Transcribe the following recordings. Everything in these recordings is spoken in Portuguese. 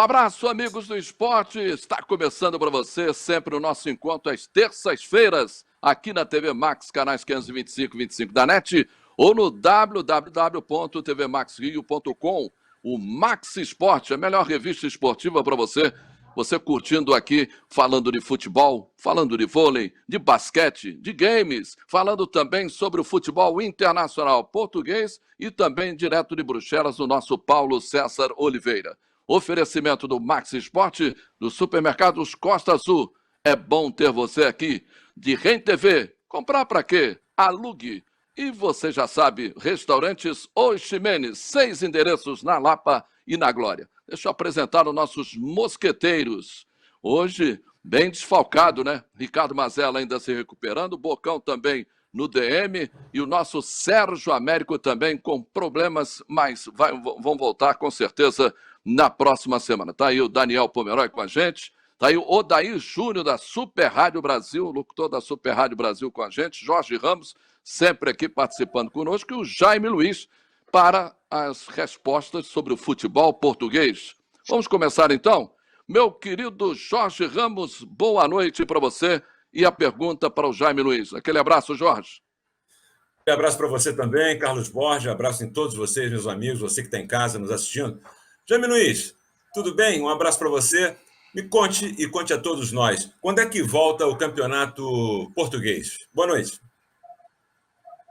abraço, amigos do esporte. Está começando para você sempre o nosso encontro às terças-feiras, aqui na TV Max, canais 525 e 25 da NET, ou no www.tvmaxrio.com. O Max Esporte, a melhor revista esportiva para você. Você curtindo aqui, falando de futebol, falando de vôlei, de basquete, de games, falando também sobre o futebol internacional português e também direto de Bruxelas, o nosso Paulo César Oliveira. Oferecimento do Max Esporte, dos supermercados Costa Azul. É bom ter você aqui. De Rem TV, comprar para quê? Alugue. E você já sabe, restaurantes Os Ximenes, 6 endereços na Lapa e na Glória. Deixa eu apresentar os nossos mosqueteiros. Hoje, bem desfalcado, né? Ricardo Mazella ainda se recuperando, Bocão também no DM e o nosso Sérgio Américo também com problemas, mas vão voltar com certeza na próxima semana. Tá aí o Daniel Pomeroy com a gente, tá aí o Odair Júnior da Super Rádio Brasil, locutor da Super Rádio Brasil com a gente, Jorge Ramos, sempre aqui participando conosco, e o Jaime Luiz para as respostas sobre o futebol português. Vamos começar então? Meu querido Jorge Ramos, boa noite para você e a pergunta para o Jaime Luiz. Aquele abraço, Jorge. Um abraço para você também, Carlos Borges, abraço em todos vocês, meus amigos, você que está em casa nos assistindo. Jaime Luiz, tudo bem? Um abraço para você. Me conte e conte a todos nós, quando é que volta o campeonato português? Boa noite.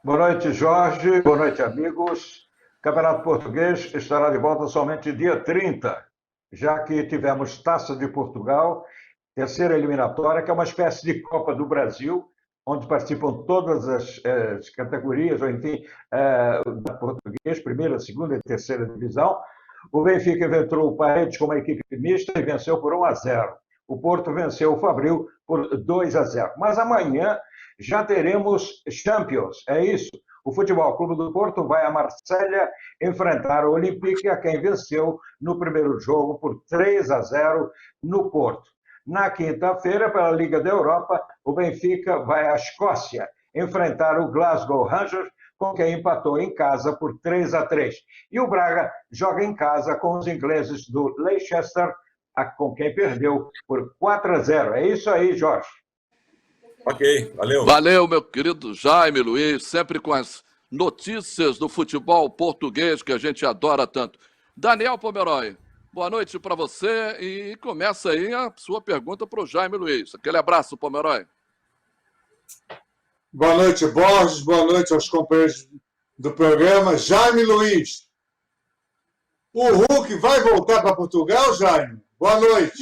Boa noite, Jorge. Boa noite, amigos. O Campeonato Português estará de volta somente dia 30, já que tivemos Taça de Portugal, terceira eliminatória, que é uma espécie de Copa do Brasil, onde participam todas as categorias, ou enfim, da português, primeira, segunda e terceira divisão. O Benfica enfrentou o Paredes com uma equipe mista e venceu por 1-0. O Porto venceu o Fabril por 2-0. Mas amanhã já teremos Champions, é isso. O Futebol Clube do Porto vai a Marselha enfrentar o Olympique, a quem venceu no primeiro jogo por 3-0 no Porto. Na quinta-feira, pela Liga da Europa, o Benfica vai à Escócia enfrentar o Glasgow Rangers, com quem empatou em casa por 3-3. E o Braga joga em casa com os ingleses do Leicester, com quem perdeu por 4-0. É isso aí, Jorge. Ok, valeu. Valeu, meu querido Jaime Luiz, sempre com as notícias do futebol português que a gente adora tanto. Daniel Pomeroy, boa noite para você e começa aí a sua pergunta para o Jaime Luiz. Aquele abraço, Pomeroy. Boa noite, Borges. Boa noite aos companheiros do programa. Jaime Luiz, o Hulk vai voltar para Portugal, Jaime? Boa noite.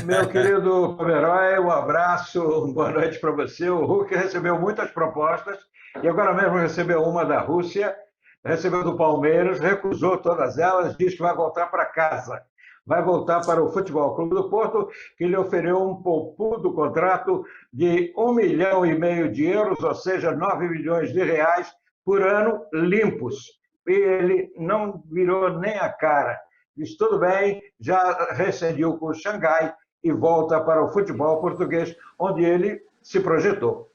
Meu querido Pomeroy, um abraço, boa noite para você. O Hulk recebeu muitas propostas e agora mesmo recebeu uma da Rússia, recebeu do Palmeiras, recusou todas elas, diz que vai voltar para casa. Vai voltar para o Futebol Clube do Porto, que lhe ofereceu um poupudo contrato de 1,5 milhão de euros, ou seja, 9 milhões de reais por ano limpos. E ele não virou nem a cara. Diz, tudo bem, já rescindiu com o Xangai e volta para o futebol português, onde ele se projetou.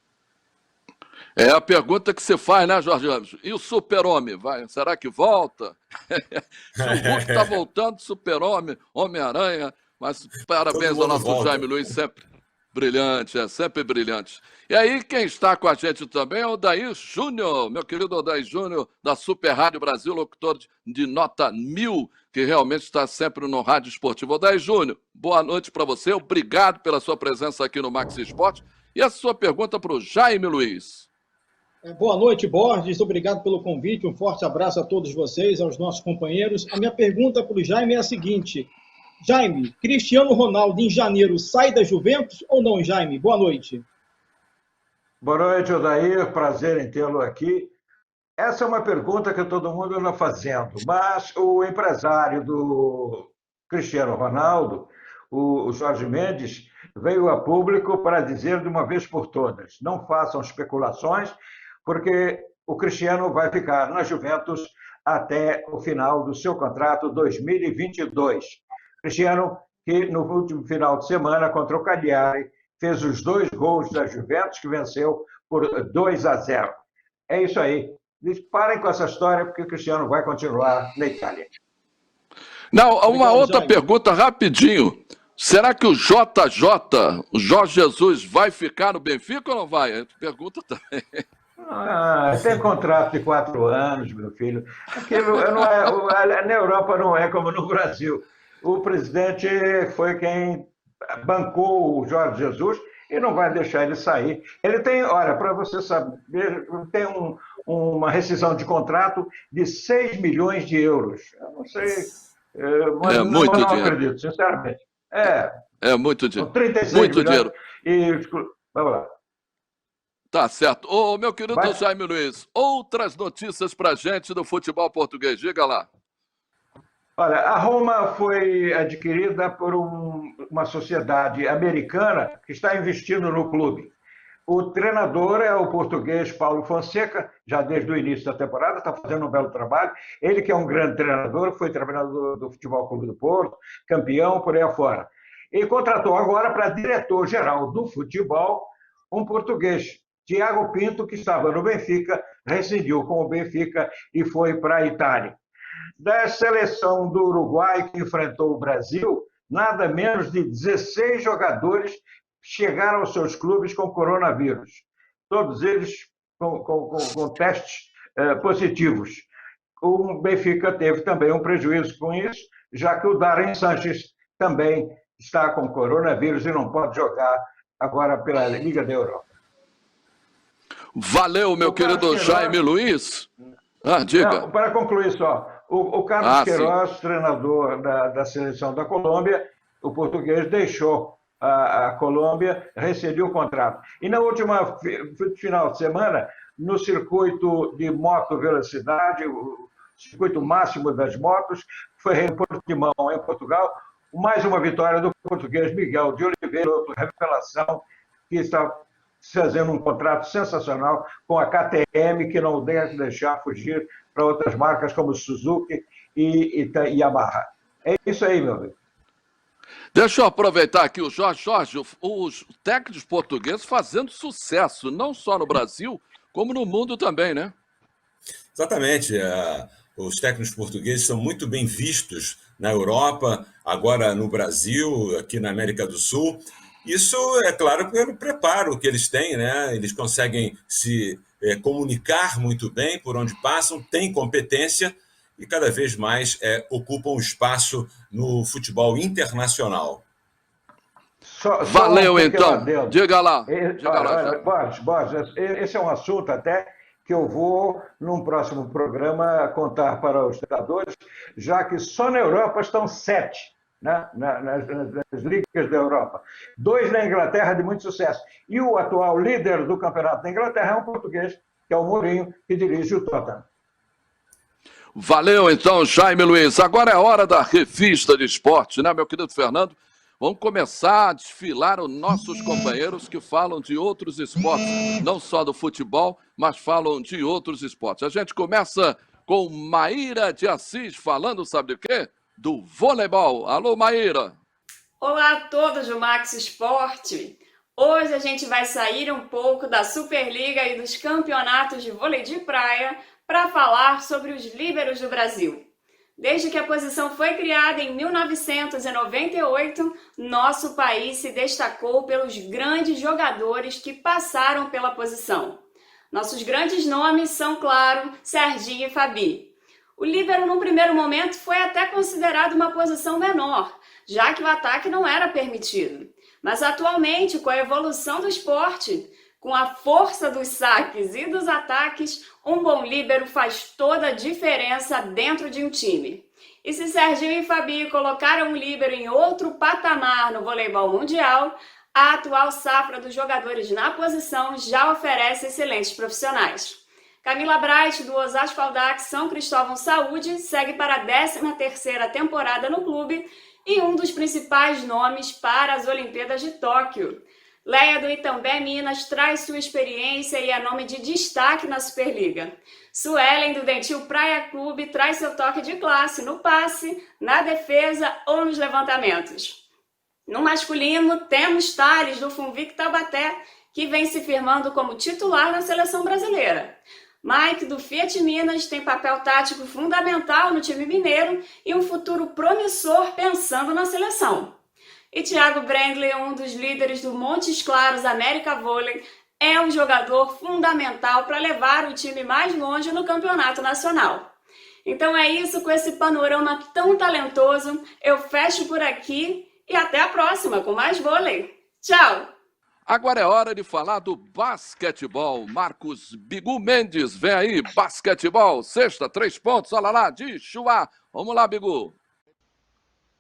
É a pergunta que você faz, né, Jorge Ramos? E o Super-Homem? Será que volta? Se o Hulk está voltando, Super-Homem, Homem-Aranha, mas parabéns ao nosso volta. Jaime Luiz, sempre brilhante, sempre brilhante. E aí, quem está com a gente também é o Odair Júnior, meu querido Odair Júnior, da Super Rádio Brasil, locutor de nota 1000, que realmente está sempre no Rádio Esportivo. Odair Júnior, boa noite para você, obrigado pela sua presença aqui no Max Esporte. E a sua pergunta para o Jaime Luiz. Boa noite, Borges. Obrigado pelo convite. Um forte abraço a todos vocês, aos nossos companheiros. A minha pergunta para o Jaime é a seguinte. Jaime, Cristiano Ronaldo em janeiro sai da Juventus ou não, Jaime? Boa noite. Boa noite, Odair. Prazer em tê-lo aqui. Essa é uma pergunta que todo mundo anda fazendo, mas o empresário do Cristiano Ronaldo, o Jorge Mendes, veio a público para dizer de uma vez por todas, não façam especulações, porque o Cristiano vai ficar na Juventus até o final do seu contrato 2022. Cristiano, que no último final de semana contra o Cagliari, fez os 2 gols da Juventus, que venceu por 2-0. É isso aí. Parem com essa história, porque o Cristiano vai continuar na Itália. Não, uma Obrigado, outra Jaime. pergunta rapidinho. Será que o JJ, o Jorge Jesus, vai ficar no Benfica ou não vai? Pergunta também. Tem contrato de 4 anos, meu filho. Aquilo não é, na Europa não é como no Brasil. O presidente foi quem bancou o Jorge Jesus e não vai deixar ele sair. Ele tem, olha, para você saber, tem uma rescisão de contrato de 6 milhões de euros. Eu não sei, mas É muito não dinheiro. acredito, sinceramente. É muito São dinheiro. 36 Muito milhões. dinheiro. E, vamos lá. Tá certo. Ô, meu querido Vai. Jaime Luiz, outras notícias pra gente do futebol português. Diga lá. Olha, a Roma foi adquirida por uma sociedade americana que está investindo no clube. O treinador é o português Paulo Fonseca, já desde o início da temporada, está fazendo um belo trabalho. Ele que é um grande treinador, foi treinador do Futebol Clube do Porto, campeão, por aí afora. E contratou agora para diretor-geral do futebol um português, Tiago Pinto, que estava no Benfica, rescindiu com o Benfica e foi para a Itália. Da seleção do Uruguai, que enfrentou o Brasil, nada menos de 16 jogadores chegaram aos seus clubes com coronavírus. Todos eles com testes positivos. O Benfica teve também um prejuízo com isso, já que o Darren Sanches também está com coronavírus e não pode jogar agora pela Liga da Europa. Valeu, meu querido Queiroz... Jaime Luiz. Diga. Não, para concluir só, o Carlos Queiroz, treinador da seleção da Colômbia, o português deixou a Colômbia, rescindiu o contrato. E na última final de semana, no circuito de moto velocidade, o circuito máximo das motos, foi em Portimão, em Portugal, mais uma vitória do português Miguel de Oliveira, outra revelação, que está fazendo um contrato sensacional com a KTM, que não deve deixar fugir para outras marcas como Suzuki e Yamaha. É isso aí, meu amigo. Deixa eu aproveitar aqui o Jorge. Jorge, os técnicos portugueses fazendo sucesso, não só no Brasil, como no mundo também, né? Exatamente. Os técnicos portugueses são muito bem vistos na Europa, agora no Brasil, aqui na América do Sul. Isso, é claro, pelo preparo que eles têm, né? Eles conseguem se comunicar muito bem por onde passam, têm competência e cada vez mais ocupam espaço no futebol internacional. Valeu, então. Diga lá. Borges, esse é um assunto até que eu vou, num próximo programa, contar para os treinadores, já que só na Europa estão 7, né, nas ligas da Europa. 2 na Inglaterra de muito sucesso. E o atual líder do campeonato da Inglaterra é um português, que é o Mourinho, que dirige o Tottenham. Valeu, então, Jaime Luiz. Agora é hora da revista de esporte, né, meu querido Fernando? Vamos começar a desfilar os nossos companheiros que falam de outros esportes, não só do futebol, mas falam de outros esportes. A gente começa com Maíra de Assis falando, sabe do quê? Do voleibol. Alô, Maíra. Olá a todos do Max Esporte. Hoje a gente vai sair um pouco da Superliga e dos campeonatos de vôlei de praia para falar sobre os líberos do Brasil. Desde que a posição foi criada em 1998, nosso país se destacou pelos grandes jogadores que passaram pela posição. Nossos grandes nomes são, claro, Serginho e Fabi. O líbero, num primeiro momento, foi até considerado uma posição menor, já que o ataque não era permitido. Mas atualmente, com a evolução do esporte, com a força dos saques e dos ataques, um bom líbero faz toda a diferença dentro de um time. E se Serginho e Fabi colocaram o líbero em outro patamar no voleibol mundial, a atual safra dos jogadores na posição já oferece excelentes profissionais. Camila Bright, do Osasco Audax São Cristóvão Saúde, segue para a 13ª temporada no clube e um dos principais nomes para as Olimpíadas de Tóquio. Leia do Itambé Minas traz sua experiência e é nome de destaque na Superliga. Suelen do Dentil Praia Clube traz seu toque de classe no passe, na defesa ou nos levantamentos. No masculino, temos Thales do Funvic Taubaté, que vem se firmando como titular na seleção brasileira. Mike, do Fiat Minas, tem papel tático fundamental no time mineiro e um futuro promissor pensando na seleção. E Thiago Brandley, um dos líderes do Montes Claros América Vôlei, é um jogador fundamental para levar o time mais longe no campeonato nacional. Então é isso, com esse panorama tão talentoso, eu fecho por aqui e até a próxima com mais vôlei. Tchau! Agora é hora de falar do basquetebol. Marcos Bigu Mendes, vem aí, basquetebol, sexta, 3 pontos, olha lá, de Chuá. Vamos lá, Bigu.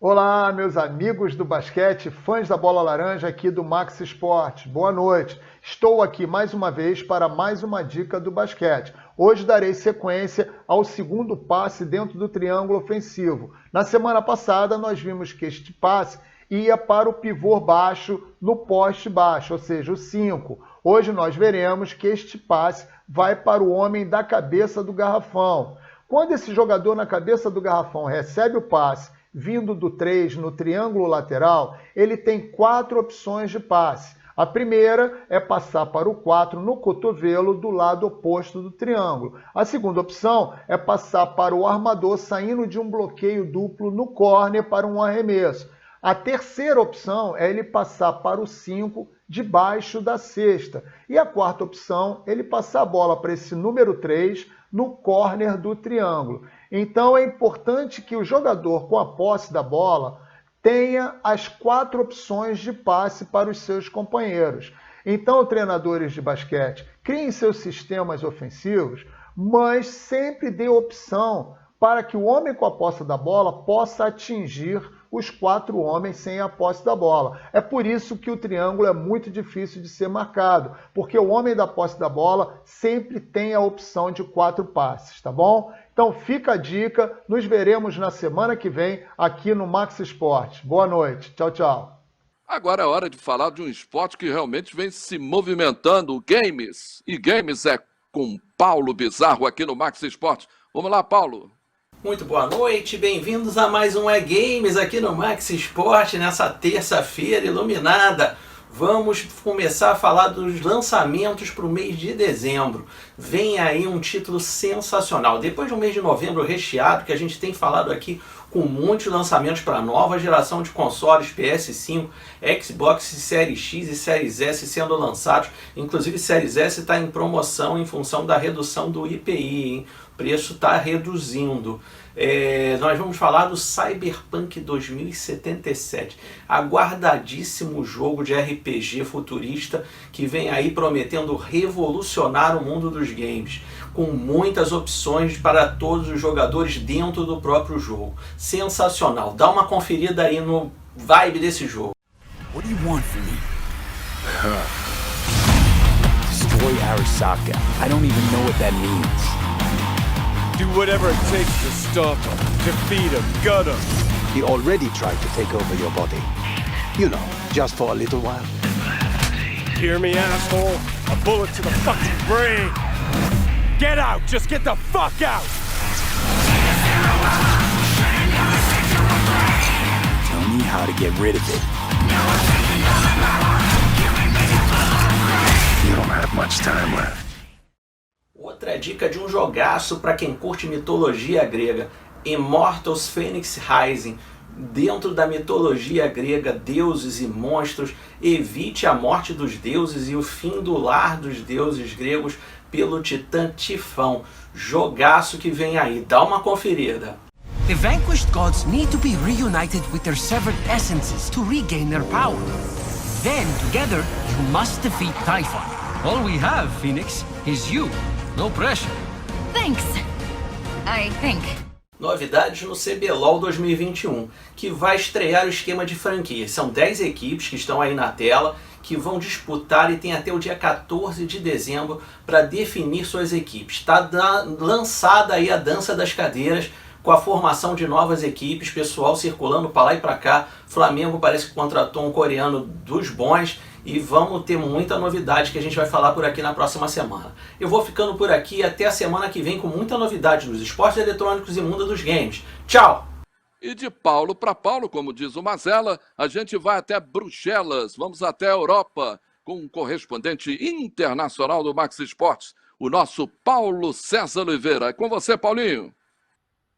Olá, meus amigos do basquete, fãs da bola laranja aqui do Max Esporte. Boa noite. Estou aqui mais uma vez para mais uma dica do basquete. Hoje darei sequência ao segundo passe dentro do triângulo ofensivo. Na semana passada, nós vimos que este passe ia para o pivô baixo no poste baixo, ou seja, o 5. Hoje nós veremos que este passe vai para o homem da cabeça do garrafão. Quando esse jogador na cabeça do garrafão recebe o passe vindo do 3 no triângulo lateral, ele tem 4 opções de passe. A primeira é passar para o 4 no cotovelo do lado oposto do triângulo. A segunda opção é passar para o armador saindo de um bloqueio duplo no córner para um arremesso. A terceira opção é ele passar para o 5 debaixo da cesta. E a quarta opção é ele passar a bola para esse número 3 no córner do triângulo. Então é importante que o jogador com a posse da bola tenha as 4 opções de passe para os seus companheiros. Então, treinadores de basquete, criem seus sistemas ofensivos, mas sempre dê opção para que o homem com a posse da bola possa atingir os 4 homens sem a posse da bola. É por isso que o triângulo é muito difícil de ser marcado, porque o homem da posse da bola sempre tem a opção de 4 passes, tá bom? Então fica a dica, nos veremos na semana que vem aqui no Max Esporte. Boa noite, tchau, tchau. Agora é hora de falar de um esporte que realmente vem se movimentando, o games. E games é com Paulo Bizarro aqui no Max Esporte. Vamos lá, Paulo. Muito boa noite, bem-vindos a mais um E-Games aqui no Max Esporte nessa terça-feira iluminada. Vamos começar a falar dos lançamentos para o mês de dezembro. Vem aí um título sensacional. Depois de um mês de novembro recheado, que a gente tem falado aqui com muitos lançamentos para a nova geração de consoles PS5, Xbox Series X e Series S sendo lançados. Inclusive Series S está em promoção em função da redução do IPI, hein? O preço está reduzindo. Nós vamos falar do Cyberpunk 2077, aguardadíssimo jogo de RPG futurista que vem aí prometendo revolucionar o mundo dos games, com muitas opções para todos os jogadores dentro do próprio jogo. Sensacional, dá uma conferida aí no vibe desse jogo. What do you want from me? Destroy Arasaka. I don't even know what that means. Do whatever it takes to stop him, defeat him, gut him. He already tried to take over your body. You know, just for a little while. Hear me, asshole? A bullet to the fucking brain. Get out! Just get the fuck out! Tell me how to get rid of it. You don't have much time left. Outra dica de um jogaço para quem curte mitologia grega, Immortals Phoenix Rising. Dentro da mitologia grega, deuses e monstros, evite a morte dos deuses e o fim do lar dos deuses gregos pelo titã Tifão. Jogaço que vem aí, dá uma conferida. The vanquished gods need to be reunited with their severed essences to regain their power. Then, together, you must defeat Typhon. All we have, Phoenix, is you. No pressure. Thanks. I think. Novidades no CBLOL 2021, que vai estrear o esquema de franquias. São 10 equipes que estão aí na tela, que vão disputar e tem até o dia 14 de dezembro para definir suas equipes. Está lançada aí a dança das cadeiras, com a formação de novas equipes, pessoal circulando para lá e para cá. Flamengo parece que contratou um coreano dos bons e vamos ter muita novidade que a gente vai falar por aqui na próxima semana. Eu vou ficando por aqui até a semana que vem com muita novidade nos esportes eletrônicos e mundo dos games. Tchau! E de Paulo para Paulo, como diz o Mazella, a gente vai até Bruxelas, vamos até a Europa, com um correspondente internacional do Max Esportes, o nosso Paulo César Oliveira. É com você, Paulinho.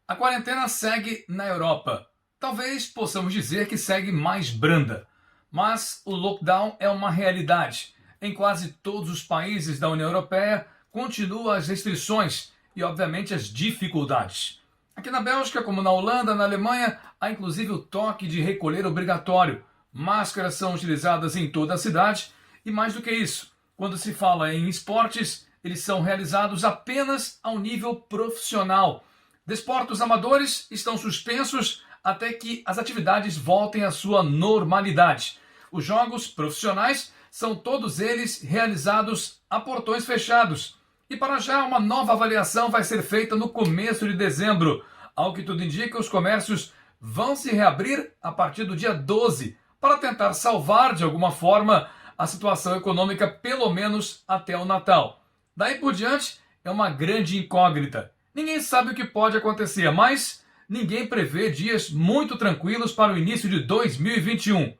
A quarentena segue na Europa. Talvez possamos dizer que segue mais branda. Mas o lockdown é uma realidade. Em quase todos os países da União Europeia, continuam as restrições e, obviamente, as dificuldades. Aqui na Bélgica, como na Holanda, na Alemanha, há inclusive o toque de recolher obrigatório. Máscaras são utilizadas em toda a cidade e, mais do que isso, quando se fala em esportes, eles são realizados apenas ao nível profissional. Desportos amadores estão suspensos até que as atividades voltem à sua normalidade. Os jogos profissionais são todos eles realizados a portões fechados. E para já, uma nova avaliação vai ser feita no começo de dezembro. Ao que tudo indica, os comércios vão se reabrir a partir do dia 12, para tentar salvar, de alguma forma, a situação econômica, pelo menos até o Natal. Daí por diante, é uma grande incógnita. Ninguém sabe o que pode acontecer, mas ninguém prevê dias muito tranquilos para o início de 2021.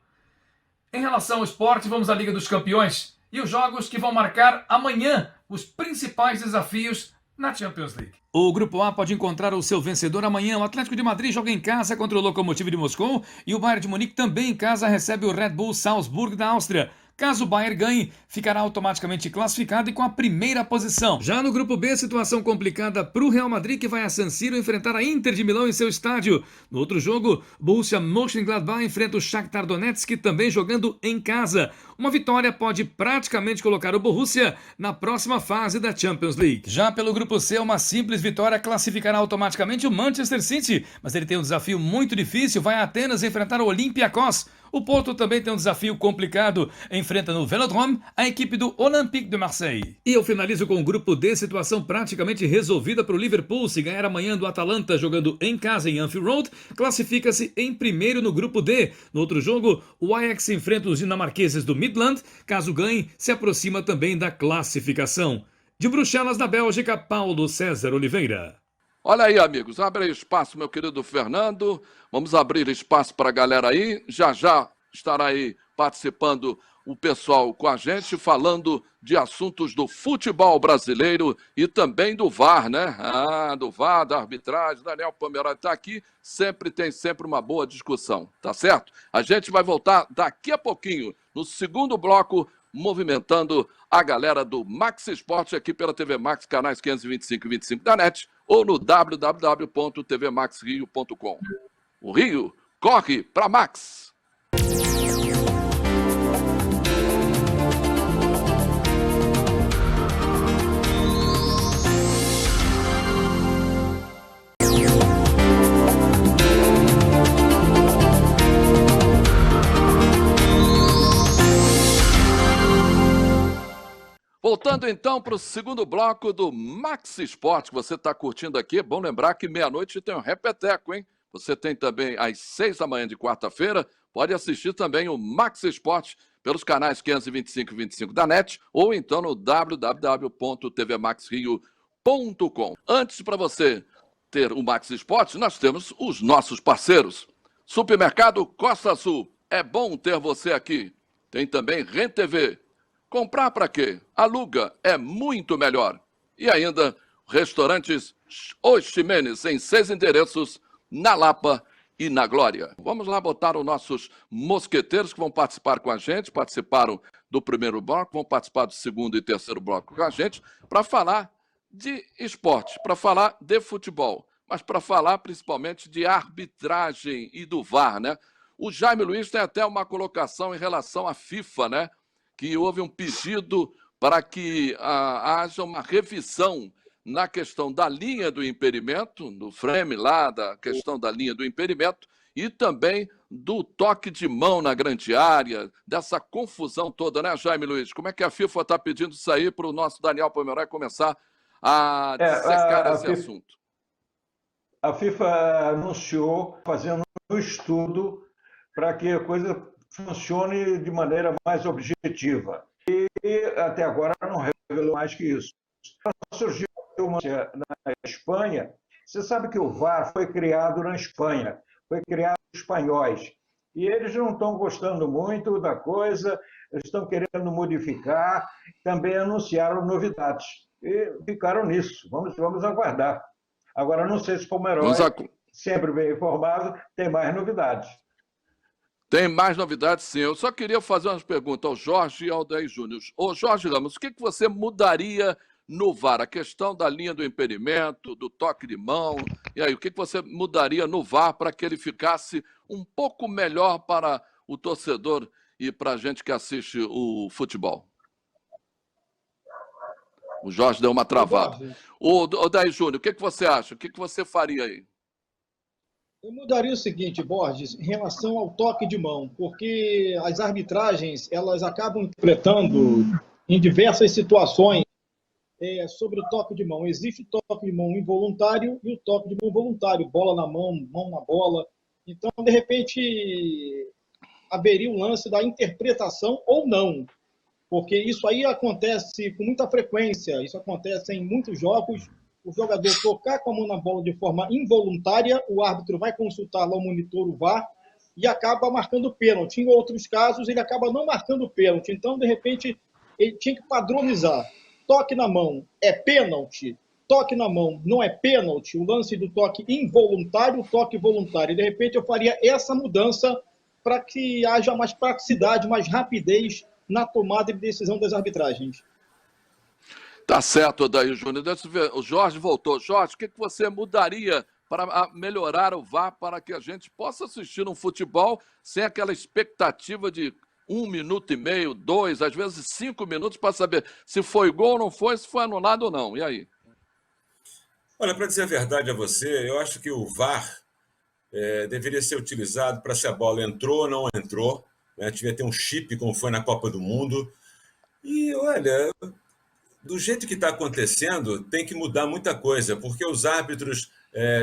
Em relação ao esporte, vamos à Liga dos Campeões e os jogos que vão marcar amanhã os principais desafios na Champions League. O Grupo A pode encontrar o seu vencedor amanhã. O Atlético de Madrid joga em casa contra o Lokomotiv de Moscou e o Bayern de Munique também em casa recebe o Red Bull Salzburg da Áustria. Caso o Bayern ganhe, ficará automaticamente classificado e com a primeira posição. Já no Grupo B, situação complicada para o Real Madrid, que vai a San Siro enfrentar a Inter de Milão em seu estádio. No outro jogo, Borussia Mönchengladbach enfrenta o Shakhtar Donetsk, também jogando em casa. Uma vitória pode praticamente colocar o Borussia na próxima fase da Champions League. Já pelo Grupo C, uma simples vitória classificará automaticamente o Manchester City, mas ele tem um desafio muito difícil, vai a Atenas enfrentar o Olympiacos. O Porto também tem um desafio complicado, enfrenta no Velodrome a equipe do Olympique de Marseille. E eu finalizo com o Grupo D, situação praticamente resolvida para o Liverpool. Se ganhar amanhã do Atalanta jogando em casa em Anfield Road, classifica-se em primeiro no Grupo D. No outro jogo, o Ajax enfrenta os dinamarqueses do Midland. Caso ganhe, se aproxima também da classificação. De Bruxelas, na Bélgica, Paulo César Oliveira. Olha aí, amigos, abre espaço, meu querido Fernando. Vamos abrir espaço para a galera aí. Já já estará aí participando o pessoal com a gente, falando de assuntos do futebol brasileiro e também do VAR, né? Do VAR, da arbitragem. Daniel Pomeroy está aqui, tem sempre uma boa discussão, tá certo? A gente vai voltar daqui a pouquinho, no segundo bloco, movimentando a galera do Max Esporte aqui pela TV Max, canais 525 e 25 da NET, ou no www.tvmaxrio.com. O Rio corre para Max. Voltando então para o segundo bloco do Max Esporte, que você está curtindo aqui. É bom lembrar que meia-noite tem um repeteco, hein? Você tem também às 6 da manhã de quarta-feira, pode assistir também o Max Esporte pelos canais 525 e 25 da NET ou então no www.tvmaxrio.com. Antes, para você ter o Max Esporte, nós temos os nossos parceiros. Supermercado Costa Azul, é bom ter você aqui. Tem também RenTV. Comprar para quê? Aluga, é muito melhor. E ainda, restaurantes Os Ximenes, em 6 endereços, na Lapa e na Glória. Vamos lá botar os nossos mosqueteiros que vão participar com a gente, participaram do primeiro bloco, vão participar do segundo e terceiro bloco com a gente, para falar de esporte, para falar de futebol, mas para falar principalmente de arbitragem e do VAR, né? O Jaime Luiz tem até uma colocação em relação à FIFA, né? Que houve um pedido para que haja uma revisão na questão da linha do impedimento, do frame lá, da questão da linha do impedimento, e também do toque de mão na grande área, dessa confusão toda, né, Jaime Luiz? Como é que a FIFA está pedindo isso aí para o nosso Daniel Pomeroy começar a dissecar esse assunto? A FIFA anunciou fazendo um estudo para que a coisa funcione de maneira mais objetiva. E até agora não revelou mais que isso. Surgiu uma na Espanha. Você sabe que o VAR foi criado na Espanha, foi criado por espanhóis. E eles não estão gostando muito da coisa, eles estão querendo modificar, também anunciaram novidades. e ficaram nisso. Vamos aguardar. Agora, não sei se como herói, sempre bem informado, tem mais novidades. Tem mais novidades, sim. Eu só queria fazer umas perguntas ao Jorge e ao Daí Júnior. Ô, Jorge Ramos, o que você mudaria no VAR? A questão da linha do impedimento, do toque de mão. E aí, o que você mudaria no VAR para que ele ficasse um pouco melhor para o torcedor e para a gente que assiste o futebol? O Jorge deu uma travada. Ô, Daí Júnior, o que você acha? O que você faria aí? Eu mudaria o seguinte, Borges, em relação ao toque de mão, porque as arbitragens elas acabam interpretando em diversas situações sobre o toque de mão. Existe o toque de mão involuntário e o toque de mão voluntário, bola na mão, mão na bola. Então, de repente, haveria um lance da interpretação ou não, porque isso aí acontece com muita frequência, isso acontece em muitos jogos. O jogador tocar com a mão na bola de forma involuntária, o árbitro vai consultar lá o monitor, o VAR, e acaba marcando pênalti. Em outros casos, ele acaba não marcando pênalti. Então, de repente, ele tinha que padronizar. Toque na mão é pênalti, toque na mão não é pênalti, o lance do toque involuntário, o toque voluntário. De repente, eu faria essa mudança para que haja mais praticidade, mais rapidez na tomada de decisão das arbitragens. Tá certo, Daí Júnior. Deixa eu ver. O Jorge voltou. Jorge, o que você mudaria para melhorar o VAR para que a gente possa assistir um futebol sem aquela expectativa de 1 minuto e meio, 2, às vezes 5 minutos para saber se foi gol ou não foi, se foi anulado ou não. E aí? Olha, para dizer a verdade a você, eu acho que o VAR deveria ser utilizado para se a bola entrou ou não entrou, né? Devia ter um chip, como foi na Copa do Mundo. E, olha, do jeito que está acontecendo, tem que mudar muita coisa, porque os árbitros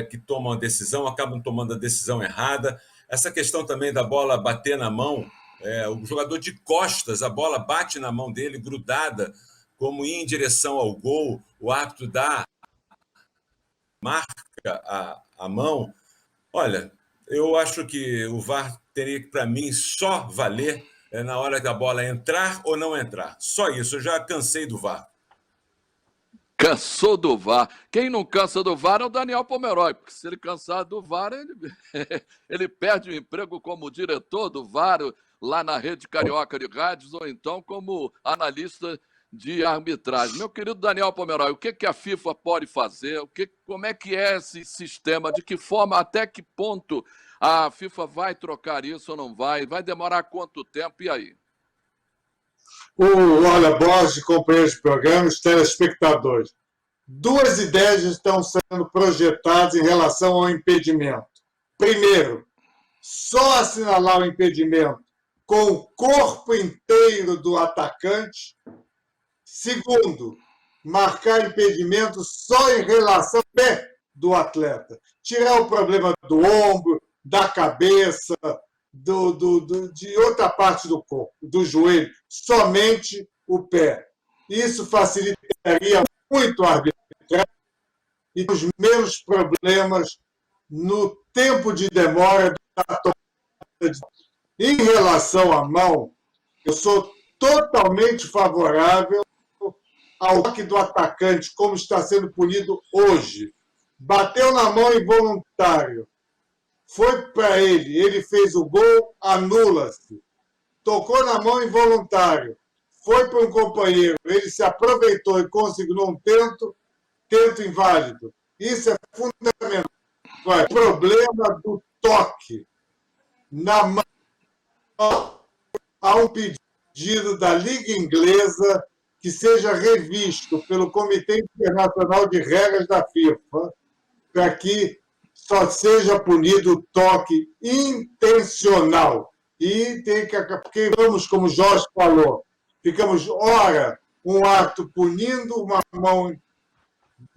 que tomam a decisão acabam tomando a decisão errada. Essa questão também da bola bater na mão, o jogador de costas, a bola bate na mão dele, grudada, como ir em direção ao gol, o árbitro marca a mão. Olha, eu acho que o VAR teria que, para mim, só valer na hora da bola entrar ou não entrar. Só isso, eu já cansei do VAR. Cansou do VAR. Quem não cansa do VAR é o Daniel Pomeroy, porque se ele cansar do VAR, ele perde o emprego como diretor do VAR lá na Rede Carioca de Rádios ou então como analista de arbitragem. Meu querido Daniel Pomeroy, o que a FIFA pode fazer? Como é que é esse sistema? De que forma, até que ponto a FIFA vai trocar isso ou não vai? Vai demorar quanto tempo? E aí? Olha, Borges, companheiros de programa, os telespectadores. 2 ideias estão sendo projetadas em relação ao impedimento. Primeiro, só assinalar o impedimento com o corpo inteiro do atacante. Segundo, marcar impedimento só em relação ao pé do atleta. Tirar o problema do ombro, da cabeça, de outra parte do corpo, do joelho, somente o pé. Isso facilitaria muito a arbitragem e os menos problemas no tempo de demora da tomada de decisão. Em relação à mão, eu sou totalmente favorável ao toque do atacante, como está sendo punido hoje. Bateu na mão involuntário. Foi para ele fez o gol, anula-se. Tocou na mão involuntário, foi para um companheiro, ele se aproveitou e consignou um tento inválido. Isso é fundamental. O problema do toque na mão, há um pedido da Liga Inglesa que seja revisto pelo Comitê Internacional de Regras da FIFA, para que só seja punido o toque intencional. E tem que, porque vamos, como o Jorge falou, ficamos, ora, um ato punindo uma mão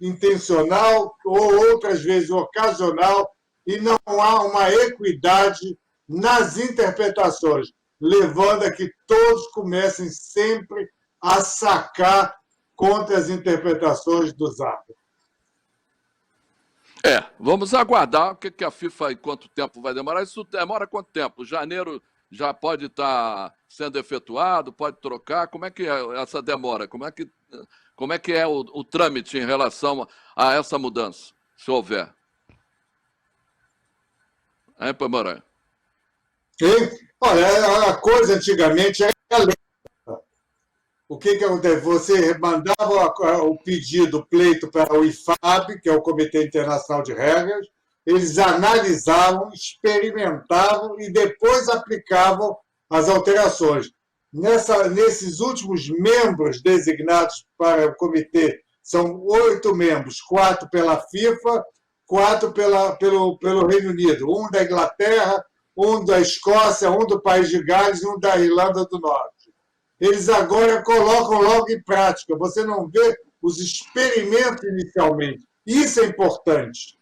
intencional, ou outras vezes ocasional, e não há uma equidade nas interpretações, levando a que todos comecem sempre a sacar contra as interpretações dos árbitros. Vamos aguardar o que a FIFA e quanto tempo vai demorar. Isso demora quanto tempo? Janeiro já pode estar sendo efetuado, pode trocar? Como é que é essa demora? Como é que Como é que é o trâmite em relação a essa mudança, se houver? Hein, Pomerã? Olha, a coisa antigamente era lenta. O que acontece? Você mandava o pedido, o pleito para o IFAB, que é o Comitê Internacional de Regras, eles analisavam, experimentavam e depois aplicavam as alterações. Nesses últimos membros designados para o comitê, são 8 membros, 4 pela FIFA, 4 pelo Reino Unido, um da Inglaterra, um da Escócia, um do País de Gales e um da Irlanda do Norte. Eles agora colocam logo em prática. Você não vê os experimentos inicialmente. Isso é importante,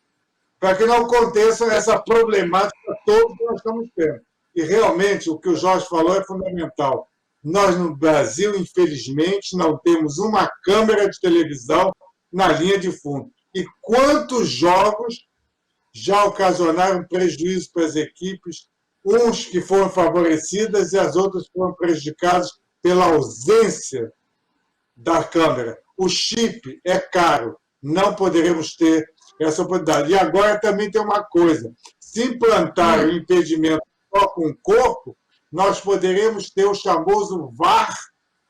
para que não aconteça essa problemática toda que nós estamos tendo. E, realmente, o que o Jorge falou é fundamental. Nós, no Brasil, infelizmente, não temos uma câmera de televisão na linha de fundo. E quantos jogos já ocasionaram prejuízo para as equipes, uns que foram favorecidas e as outras foram prejudicadas pela ausência da câmera. O chip é caro, não poderemos ter essa oportunidade. E agora também tem uma coisa, se implantar o impedimento só com o corpo, nós poderemos ter o famoso VAR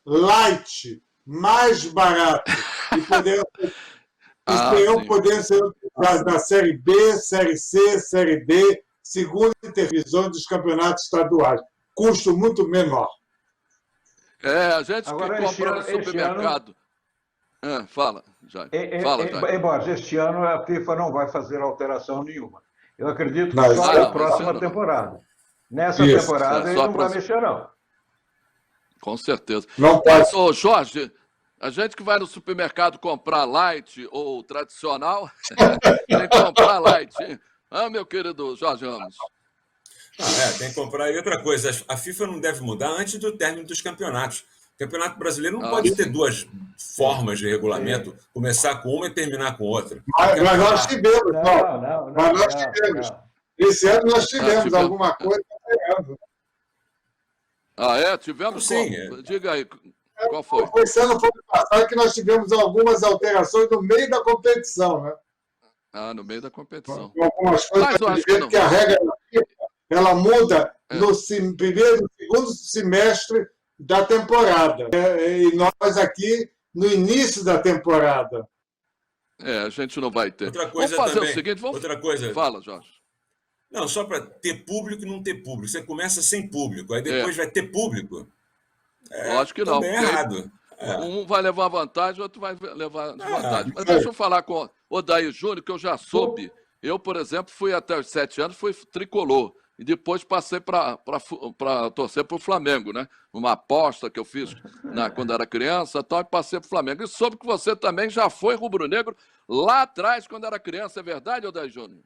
Light, mais barato, e poderemos ser utilizados na Série B, Série C, Série D, segunda e terceira divisão dos campeonatos estaduais. Custo muito menor. A gente agora, que compra no supermercado... fala, Jair. Borges, este ano a FIFA não vai fazer alteração nenhuma. Eu acredito que só na próxima temporada. Nessa temporada ele não vai mexer, não. Com certeza. Não pode. Mas, Jorge, a gente que vai no supermercado comprar light ou tradicional, tem que comprar light. Hein? Meu querido Jorge Ramos. Tem que comprar. E outra coisa, a FIFA não deve mudar antes do término dos campeonatos. O Campeonato Brasileiro não pode ter duas formas de regulamento, começar com uma e terminar com outra. Mas nós tivemos, nós tivemos. Esse ano nós tivemos alguma coisa. Tivemos? Sim. Diga aí, qual foi? Esse ano foi passado que nós tivemos algumas alterações no meio da competição, né? No meio da competição. Algumas coisas que a regra da FIFA, ela muda no primeiro e segundo semestre da temporada. E nós aqui no início da temporada. A gente não vai ter. Outra coisa vamos fazer também. O seguinte, Outra coisa. Fala, Jorge. Não, só para ter público e não ter público. Você começa sem público, aí depois vai ter público. Lógico que não. É errado. Um vai levar vantagem, o outro vai levar desvantagem. Mas deixa eu falar com o Odair Júnior, que eu já soube. Eu, por exemplo, fui até os 7 anos, fui tricolor. E depois passei para torcer para o Flamengo, né? Uma aposta que eu fiz quando era criança, e passei para o Flamengo. E soube que você também já foi rubro-negro lá atrás, quando era criança. É verdade, Odair Júnior?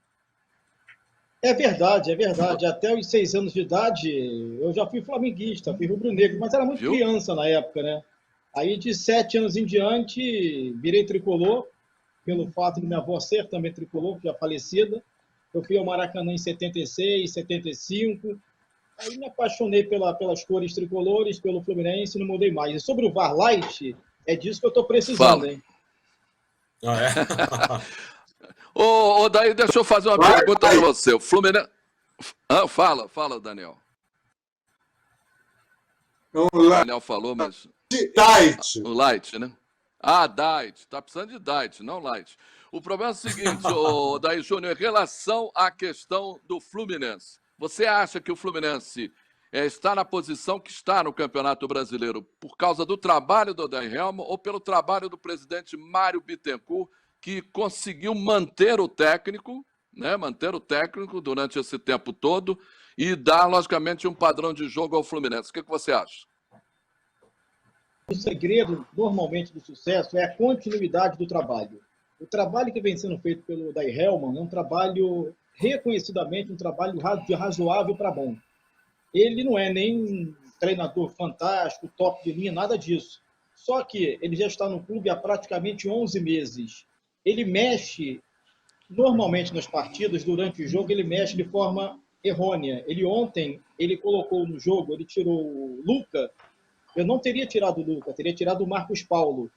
É verdade, é verdade. Até os 6 anos de idade, eu já fui flamenguista, fui rubro-negro, mas era muito criança na época, né? Aí, de 7 anos em diante, virei tricolor, pelo fato de minha avó ser também tricolor, já falecida. Eu fui ao Maracanã em 76, 75. Aí me apaixonei pelas cores tricolores, pelo Fluminense, e não mudei mais. E sobre o VAR Light, é disso que eu estou precisando, hein? Daí deixa eu fazer uma pergunta para você. O Fluminense... Fala, Daniel. O Daniel falou, mas... Light. O Light, né? Diet. Tá precisando de Diet, não Light. O problema é o seguinte, Odair Júnior, em relação à questão do Fluminense. Você acha que o Fluminense está na posição que está no Campeonato Brasileiro por causa do trabalho do Odair Helma ou pelo trabalho do presidente Mário Bittencourt, que conseguiu manter o técnico, né? Manter o técnico durante esse tempo todo e dar, logicamente, um padrão de jogo ao Fluminense. O que você acha? O segredo, normalmente, do sucesso é a continuidade do trabalho. O trabalho que vem sendo feito pelo Odair Helma é um trabalho, reconhecidamente, um trabalho de razoável para bom. Ele não é nem um treinador fantástico, top de linha, nada disso. Só que ele já está no clube há praticamente 11 meses. Ele mexe, normalmente nas partidas, durante o jogo, ele mexe de forma errônea. Ontem, ele colocou no jogo, ele tirou o Luca. Eu não teria tirado o Luca, teria tirado o Marcos Paulo.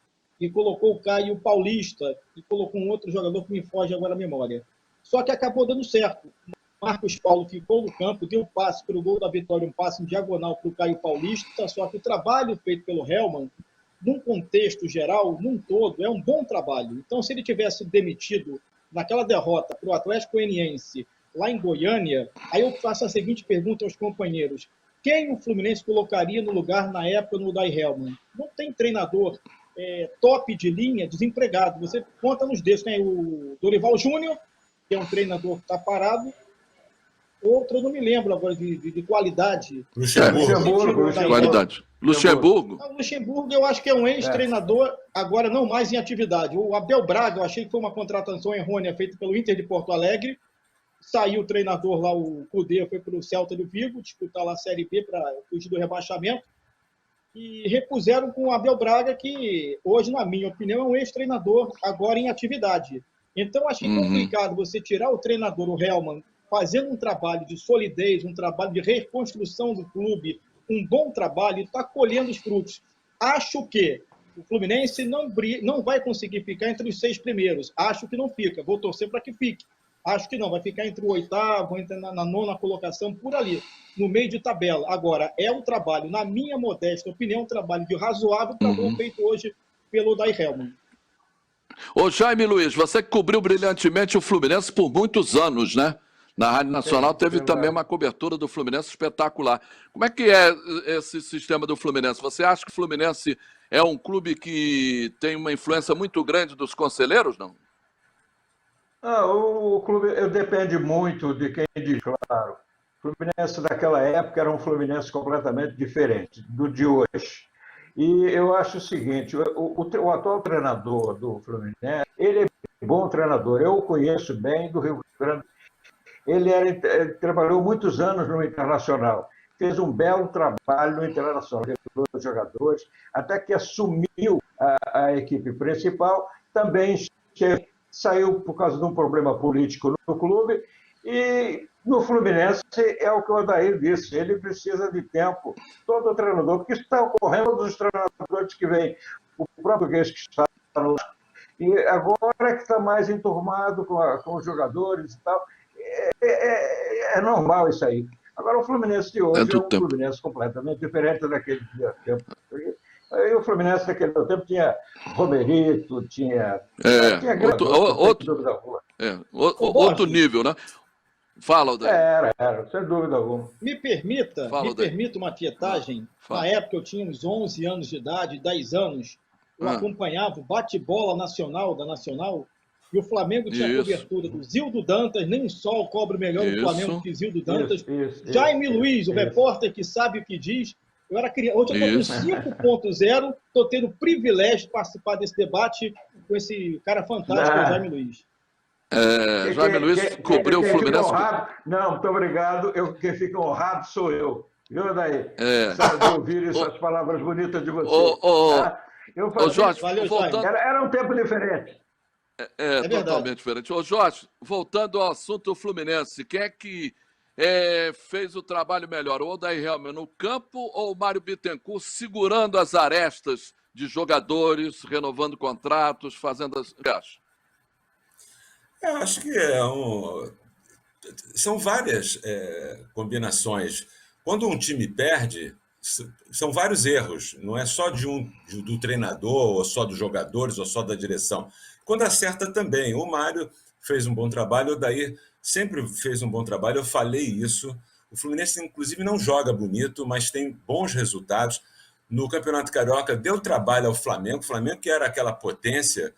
e colocou o Caio Paulista e colocou um outro jogador que me foge agora a memória. Só que acabou dando certo. Marcos Paulo ficou no campo, deu um passe para o gol da vitória, um passe em diagonal para o Caio Paulista, só que o trabalho feito pelo Hellmann, num contexto geral, num todo, é um bom trabalho. Então, se ele tivesse demitido naquela derrota para o Atlético Goianiense, lá em Goiânia, aí eu faço a seguinte pergunta aos companheiros. Quem o Fluminense colocaria no lugar, na época, no Odair Hellmann? Não tem treinador top de linha desempregado. Você conta nos dedos, tem o Dorival Júnior, que é um treinador que está parado. Outro, eu não me lembro agora de qualidade. Luxemburgo. Qualidade. Luxemburgo. O Luxemburgo, eu acho que é um ex-treinador, agora não mais em atividade. O Abel Braga, eu achei que foi uma contratação errônea feita pelo Inter de Porto Alegre. Saiu o treinador lá, o Cudê, foi para o Celta de Vigo, disputar lá a Série B para fugir do rebaixamento. E repuseram com o Abel Braga, que hoje, na minha opinião, é um ex-treinador agora em atividade. Então, achei complicado você tirar o treinador, o Hellmann, fazendo um trabalho de solidez, um trabalho de reconstrução do clube, um bom trabalho, e está colhendo os frutos. Acho que o Fluminense não vai conseguir ficar entre os 6 primeiros. Acho que não fica. Vou torcer para que fique. Acho que não. Vai ficar entre o 8º, entre na 9ª colocação, por ali, no meio de tabela. Agora, é um trabalho, na minha modesta opinião, um trabalho de razoável trabalho feito hoje pelo Odair Hellmann. Ô Jaime Luiz, você que cobriu brilhantemente o Fluminense por muitos anos, né? Na Rádio Nacional teve também uma cobertura do Fluminense espetacular. Como é que é esse sistema do Fluminense? Você acha que o Fluminense é um clube que tem uma influência muito grande dos conselheiros, não? O clube depende muito de quem diz, claro. O Fluminense daquela época era um Fluminense completamente diferente do de hoje. E eu acho o seguinte, o atual treinador do Fluminense, ele é um bom treinador. Eu o conheço bem do Rio Grande. Ele trabalhou muitos anos no Internacional, fez um belo trabalho no Internacional, recrutou os jogadores, até que assumiu a equipe principal, também saiu por causa de um problema político no clube, e no Fluminense é o que o Odair disse, ele precisa de tempo, todo treinador, porque isso está ocorrendo com os treinadores que vêm, o português que está no... E agora é que está mais enturmado com os jogadores e tal. É normal isso aí. Agora, o Fluminense de hoje é um Fluminense completamente diferente daquele tempo. E o Fluminense daquele tempo tinha Romerito, tinha outro nível, né? Fala, Odair. Era, sem dúvida alguma. Me permita uma tietagem. Na época, eu tinha uns 11 anos de idade, 10 anos. Eu acompanhava o bate-bola nacional da Nacional. E o Flamengo tinha cobertura do Zildo Dantas, nem só o cobre melhor o Flamengo que Zildo Dantas. Jaime Luiz, o repórter que sabe o que diz. Eu era criança, hoje eu estou com 5.0, estou tendo o privilégio de participar desse debate com esse cara fantástico, o Jaime Luiz. Jaime Luiz cobriu o Fluminense. Não, muito obrigado. Quem fica honrado sou eu. Viu, daí? De ouvir essas palavras bonitas de você. Jorge, voltando... Era um tempo diferente. É totalmente diferente. Ô Jorge, voltando ao assunto Fluminense, quem é que fez o trabalho melhor? O Odair Hellmann no campo ou o Mário Bittencourt segurando as arestas de jogadores, renovando contratos, fazendo as... Eu acho que são várias combinações. Quando um time perde, são vários erros. Não é só do treinador, ou só dos jogadores, ou só da direção. Quando acerta também. O Mário fez um bom trabalho, o Odair sempre fez um bom trabalho, eu falei isso. O Fluminense, inclusive, não joga bonito, mas tem bons resultados. No Campeonato Carioca, deu trabalho ao Flamengo. O Flamengo, que era aquela potência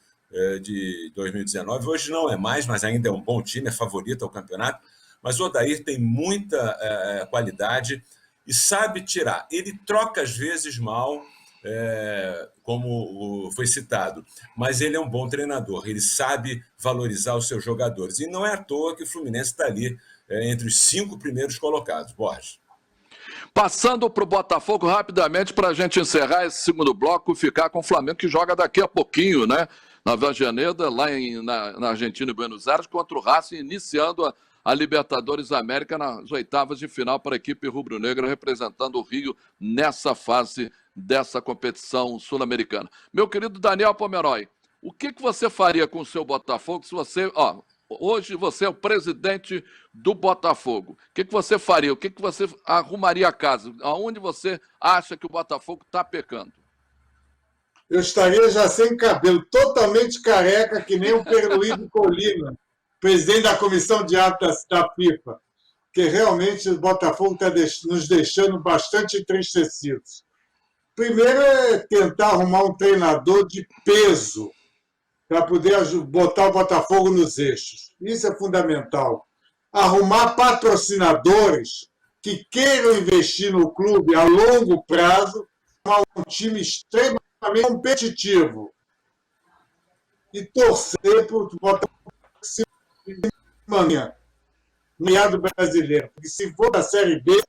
de 2019, hoje não é mais, mas ainda é um bom time, é favorito ao campeonato. Mas o Odair tem muita qualidade e sabe tirar. Ele troca, às vezes, mal, como foi citado, mas ele é um bom treinador, ele sabe valorizar os seus jogadores. E não é à toa que o Fluminense está ali entre os 5 primeiros colocados. Borges. Passando para o Botafogo rapidamente para a gente encerrar esse segundo bloco e ficar com o Flamengo, que joga daqui a pouquinho, né? Na Avejaneda, lá na Argentina e Buenos Aires, contra o Racing, iniciando a Libertadores América nas oitavas de final para a equipe rubro-negra, representando o Rio nessa fase dessa competição sul-americana. Meu querido Daniel Pomeroy, o que você faria com o seu Botafogo se você... hoje você é o presidente do Botafogo. O que você faria? O que você arrumaria a casa? Aonde você acha que o Botafogo está pecando? Eu estaria já sem cabelo, totalmente careca, que nem o Perluído Colina, presidente da Comissão de Árbitros da FIFA, que realmente o Botafogo está nos deixando bastante entristecidos. Primeiro é tentar arrumar um treinador de peso para poder botar o Botafogo nos eixos. Isso é fundamental. Arrumar patrocinadores que queiram investir no clube a longo prazo, arrumar um time extremamente competitivo e torcer para o Botafogo se manhã no meado brasileiro. Porque se for da Série B,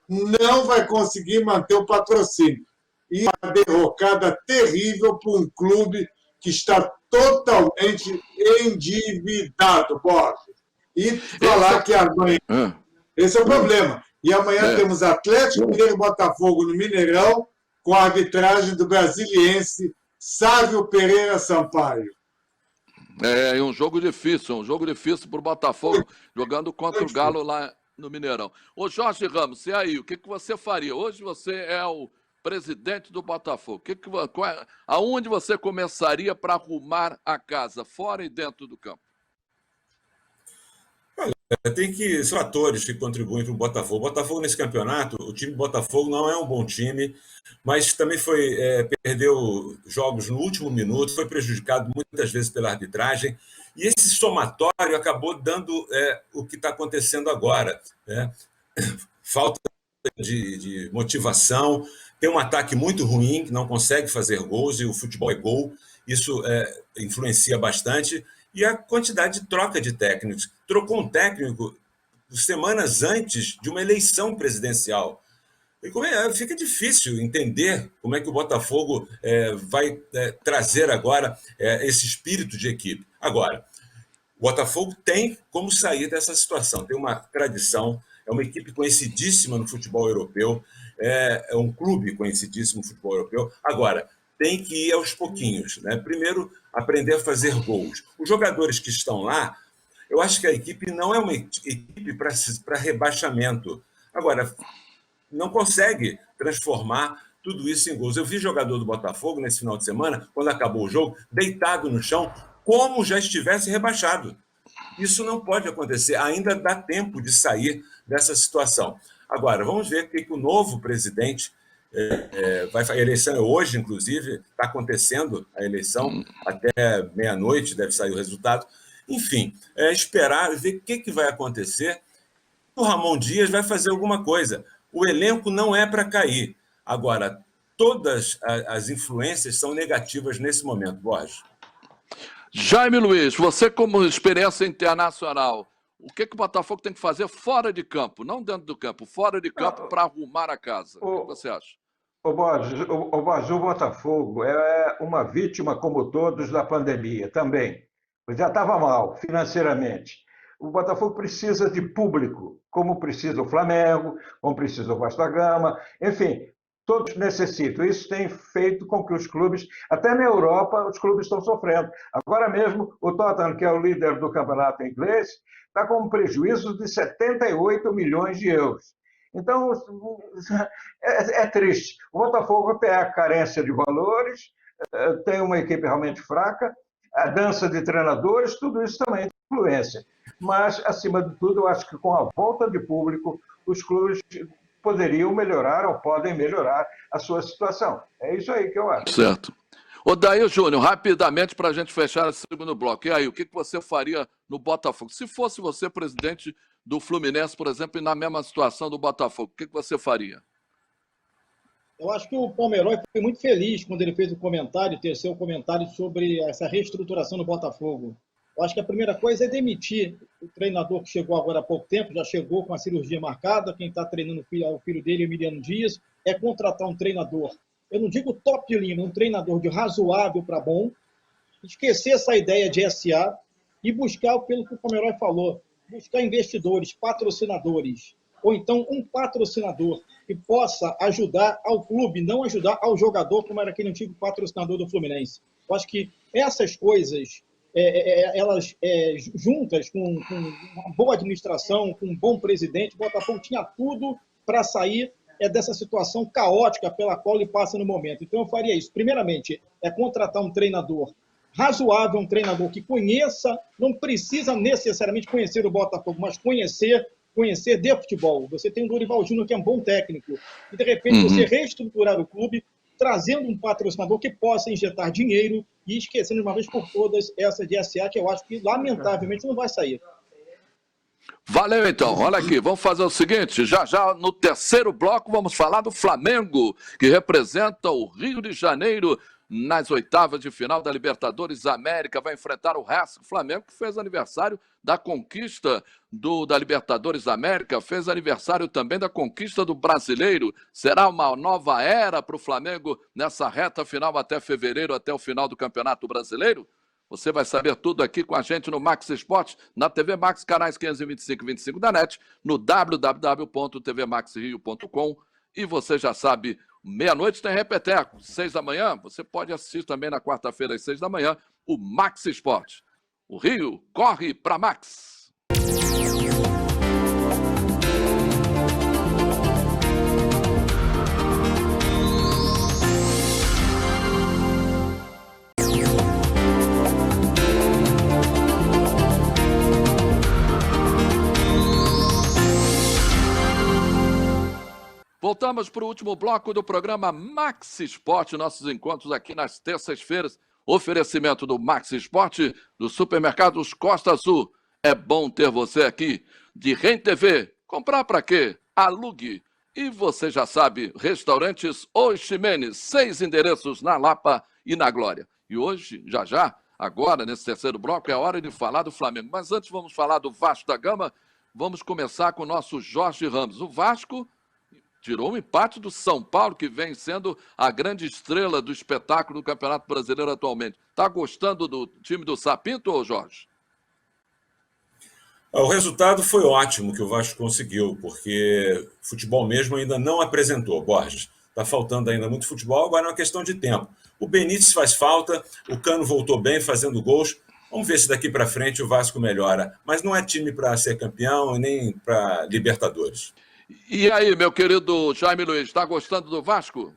não vai conseguir manter o patrocínio. E uma derrocada terrível para um clube que está totalmente endividado, Borges. E falar que amanhã... Esse é o problema. E amanhã temos Atlético Mineiro e Botafogo no Mineirão, com a arbitragem do brasiliense Sávio Pereira Sampaio. É um jogo difícil para o Botafogo, jogando contra o Galo lá no Mineirão. Ô Jorge Ramos, e aí, o que você faria? Hoje você é o presidente do Botafogo. Aonde você começaria para arrumar a casa, fora e dentro do campo? Tem que são fatores que contribuem para o Botafogo. O Botafogo, nesse campeonato, o time do Botafogo não é um bom time, mas também perdeu jogos no último minuto, foi prejudicado muitas vezes pela arbitragem, e esse somatório acabou dando o que está acontecendo agora. Né? Falta de motivação, tem um ataque muito ruim, que não consegue fazer gols, e o futebol é gol, isso influencia bastante, e a quantidade de troca de técnicos. Trocou um técnico semanas antes de uma eleição presidencial. E fica difícil entender como é que o Botafogo vai trazer agora esse espírito de equipe. Agora, o Botafogo tem como sair dessa situação. Tem uma tradição, é uma equipe conhecidíssima no futebol europeu, é um clube conhecidíssimo no futebol europeu. Agora, tem que ir aos pouquinhos, né? Primeiro, aprender a fazer gols. Os jogadores que estão lá, eu acho que a equipe não é uma equipe para rebaixamento. Agora, não consegue transformar tudo isso em gols. Eu vi jogador do Botafogo nesse final de semana, quando acabou o jogo, deitado no chão, como já estivesse rebaixado. Isso não pode acontecer. Ainda dá tempo de sair dessa situação. Agora, vamos ver o que o novo presidente... a eleição é hoje, inclusive, está acontecendo a eleição, até meia-noite deve sair o resultado. Enfim, esperar, ver o que vai acontecer. O Ramon Dias vai fazer alguma coisa. O elenco não é para cair. Agora, todas as influências são negativas nesse momento, Borges. Jaime Luiz, você como experiência internacional, o que o Botafogo tem que fazer fora de campo, não dentro do campo, fora de campo para arrumar a casa? O que você acha? Borges, o Botafogo é uma vítima, como todos, da pandemia também. Já estava mal financeiramente. O Botafogo precisa de público, como precisa o Flamengo, como precisa o Vasco da Gama, enfim, todos necessitam. Isso tem feito com que os clubes, até na Europa, os clubes estão sofrendo. Agora mesmo, o Tottenham, que é o líder do campeonato inglês, está com um prejuízo de 78 milhões de euros. Então, é triste. O Botafogo tem a carência de valores, tem uma equipe realmente fraca, a dança de treinadores, tudo isso também tem influência. Mas, acima de tudo, eu acho que com a volta de público, os clubes poderiam melhorar ou podem melhorar a sua situação. É isso aí que eu acho. Certo. Odair Júnior, rapidamente para a gente fechar esse segundo bloco. E aí, o que você faria no Botafogo? Se fosse você presidente do Fluminense, por exemplo, e na mesma situação do Botafogo, o que você faria? Eu acho que o Pomeroy foi muito feliz quando ele fez o comentário, terceiro comentário sobre essa reestruturação do Botafogo. Eu acho que a primeira coisa é demitir o treinador que chegou agora há pouco tempo, já chegou com a cirurgia marcada, quem está treinando o filho dele, Emiliano Dias, é contratar um treinador, eu não digo top de linha, um treinador de razoável para bom, esquecer essa ideia de SA e buscar, pelo que o Pomeroy falou, buscar investidores, patrocinadores. ou então um patrocinador que possa ajudar ao clube, não ajudar ao jogador, como era aquele antigo patrocinador do Fluminense. Eu acho que essas coisas, elas juntas com uma boa administração, com um bom presidente, o Botafogo tinha tudo para sair dessa situação caótica pela qual ele passa no momento. Então eu faria isso. Primeiramente, contratar um treinador razoável, um treinador que conheça, não precisa necessariamente conhecer o Botafogo, mas conhecer de futebol. Você tem o Dorival Júnior, que é um bom técnico, e de repente você reestruturar o clube, trazendo um patrocinador que possa injetar dinheiro e esquecendo de uma vez por todas essa de SA, que eu acho que, lamentavelmente, não vai sair. Valeu, então. Olha aqui, vamos fazer o seguinte, já no terceiro bloco vamos falar do Flamengo, que representa o Rio de Janeiro nas oitavas de final da Libertadores América, vai enfrentar o Racing. Flamengo que fez aniversário da conquista da Libertadores América, fez aniversário também da conquista do Brasileiro. Será uma nova era para o Flamengo nessa reta final até fevereiro, até o final do Campeonato Brasileiro? Você vai saber tudo aqui com a gente no Max Esporte, na TV Max, canais 525 e 25 da NET, no www.tvmaxrio.com. E você já sabe, meia-noite tem Repeteco, 6 da manhã. Você pode assistir também na quarta-feira às 6 da manhã, o Max Esporte. O Rio corre para Max. Voltamos para o último bloco do programa Max Esporte, nossos encontros aqui nas terças-feiras. Oferecimento do Max Esporte, do Supermercados Costa Azul. É bom ter você aqui. De Rem TV, comprar para quê? Alugue. E você já sabe, restaurantes Os Ximenes, 6 endereços na Lapa e na Glória. E hoje, agora, nesse terceiro bloco, é hora de falar do Flamengo. Mas antes vamos falar do Vasco da Gama. Vamos começar com o nosso Jorge Ramos. O Vasco tirou um empate do São Paulo, que vem sendo a grande estrela do espetáculo do Campeonato Brasileiro atualmente. Está gostando do time do Sapinto, ou Jorge? O resultado foi ótimo que o Vasco conseguiu, porque futebol mesmo ainda não apresentou, Borges. Está faltando ainda muito futebol, agora é uma questão de tempo. O Benítez faz falta, o Cano voltou bem fazendo gols. Vamos ver se daqui para frente o Vasco melhora. Mas não é time para ser campeão e nem para Libertadores. E aí, meu querido Jaime Luiz, está gostando do Vasco?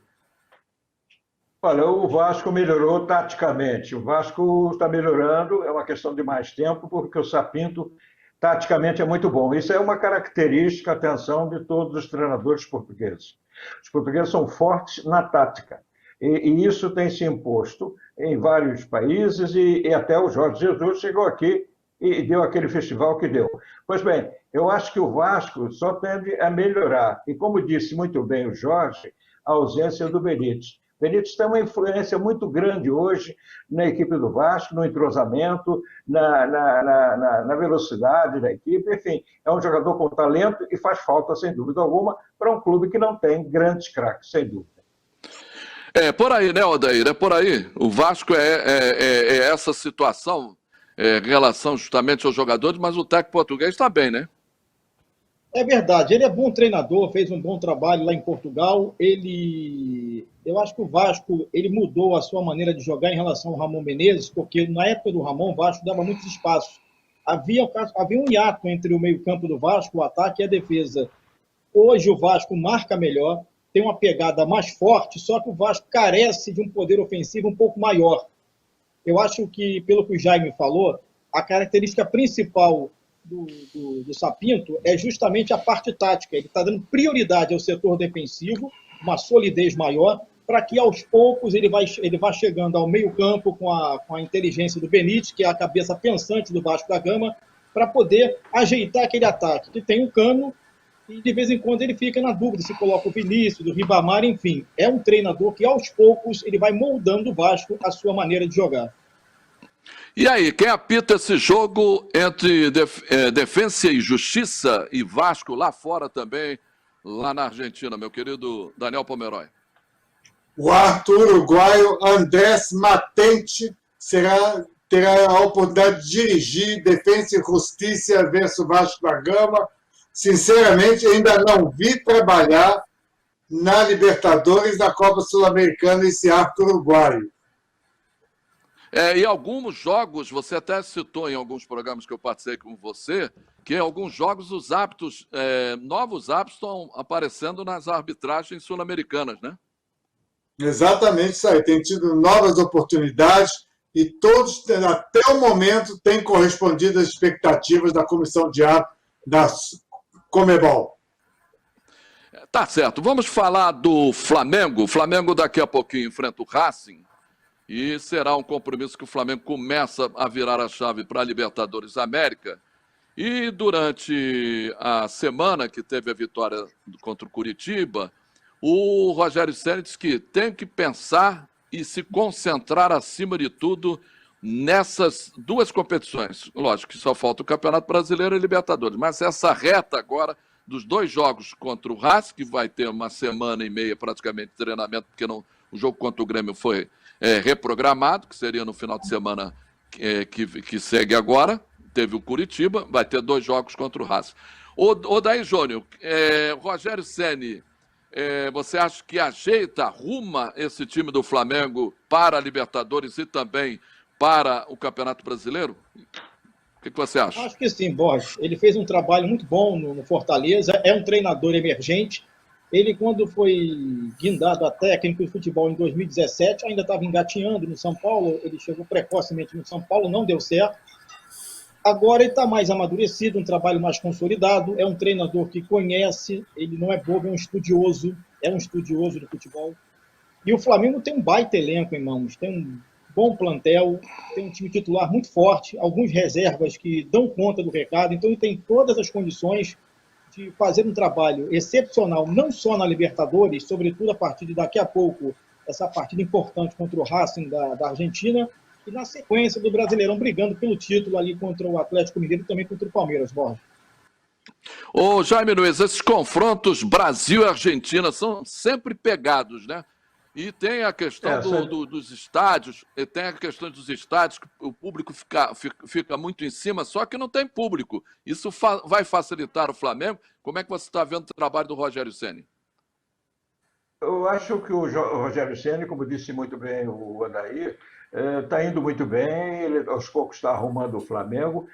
Olha, o Vasco melhorou taticamente. O Vasco está melhorando, é uma questão de mais tempo, porque o Sapinto, taticamente, é muito bom. Isso é uma característica, atenção, de todos os treinadores portugueses. Os portugueses são fortes na tática. E isso tem se imposto em vários países, e até o Jorge Jesus chegou aqui e deu aquele festival que deu. Pois bem, eu acho que o Vasco só tende a melhorar. E como disse muito bem o Jorge, a ausência do Benítez. O Benítez tem uma influência muito grande hoje na equipe do Vasco, no entrosamento, na velocidade da equipe. Enfim, é um jogador com talento e faz falta, sem dúvida alguma, para um clube que não tem grandes craques, sem dúvida. É por aí, né, Odair? É por aí. O Vasco é essa situação, em relação justamente aos jogadores, mas o técnico português está bem, né? É verdade, ele é bom treinador, fez um bom trabalho lá em Portugal. Eu acho que o Vasco ele mudou a sua maneira de jogar em relação ao Ramon Menezes, porque na época do Ramon, o Vasco dava muitos espaços. Havia um hiato entre o meio-campo do Vasco, o ataque e a defesa. Hoje o Vasco marca melhor, tem uma pegada mais forte, só que o Vasco carece de um poder ofensivo um pouco maior. Eu acho que, pelo que o Jaime falou, a característica principal do Sapinto é justamente a parte tática. Ele está dando prioridade ao setor defensivo, uma solidez maior, para que aos poucos ele vá chegando ao meio-campo com a inteligência do Benítez, que é a cabeça pensante do Vasco da Gama, para poder ajeitar aquele ataque, que tem um Cano, e de vez em quando ele fica na dúvida se coloca o Vinícius, o Ribamar, enfim. É um treinador que aos poucos ele vai moldando o Vasco a sua maneira de jogar. E aí, quem apita esse jogo entre Defensa e Justiça e Vasco lá fora também, lá na Argentina, meu querido Daniel Pomeroy? O Arthur uruguaio Andrés Matente terá a oportunidade de dirigir Defensa e Justiça versus Vasco da Gama. sinceramente, ainda não vi trabalhar na Libertadores, na Copa Sul-Americana, esse arco uruguaio. E alguns jogos, você até citou em alguns programas que eu participei com você, que em alguns jogos os hábitos, novos hábitos estão aparecendo nas arbitragens sul-americanas, né? Exatamente isso aí. Tem tido novas oportunidades e todos, até o momento, têm correspondido às expectativas da comissão de árbitros da Conmebol. Tá certo. Vamos falar do Flamengo. O Flamengo daqui a pouquinho enfrenta o Racing e será um compromisso que o Flamengo começa a virar a chave para a Libertadores América. E durante a semana que teve a vitória contra o Curitiba, o Rogério Ceni disse que tem que pensar e se concentrar, acima de tudo, nessas duas competições. Lógico que só falta o Campeonato Brasileiro e Libertadores, mas essa reta agora dos dois jogos contra o Racing, que vai ter uma semana e meia praticamente de treinamento, porque o jogo contra o Grêmio foi reprogramado, que seria no final de semana que segue agora. Teve o Curitiba, vai ter 2 jogos contra o Racing. Daí, Júnior, Rogério Ceni, você acha que ajeita, arruma esse time do Flamengo para a Libertadores e também para o Campeonato Brasileiro? O que você acha? Acho que sim, Borges. Ele fez um trabalho muito bom no Fortaleza, é um treinador emergente. Ele, quando foi guindado a técnico de futebol em 2017, ainda estava engatinhando no São Paulo, ele chegou precocemente no São Paulo, não deu certo. Agora ele está mais amadurecido, um trabalho mais consolidado, é um treinador que conhece, ele não é bobo, é um estudioso do futebol. E o Flamengo tem um baita elenco em mãos, tem um bom plantel, tem um time titular muito forte, alguns reservas que dão conta do recado, então ele tem todas as condições de fazer um trabalho excepcional, não só na Libertadores, sobretudo a partir de daqui a pouco, essa partida importante contra o Racing da Argentina, e na sequência do Brasileirão brigando pelo título ali contra o Atlético Mineiro e também contra o Palmeiras, Borges. Ô Jaime Nunes, esses confrontos Brasil e Argentina são sempre pegados, né? E tem a questão dos estádios, que o público fica muito em cima, só que não tem público. Isso vai facilitar o Flamengo? Como é que você está vendo o trabalho do Rogério Ceni? Eu acho que o Rogério Ceni, como disse muito bem o Adair, está indo muito bem, ele aos poucos está arrumando o Flamengo.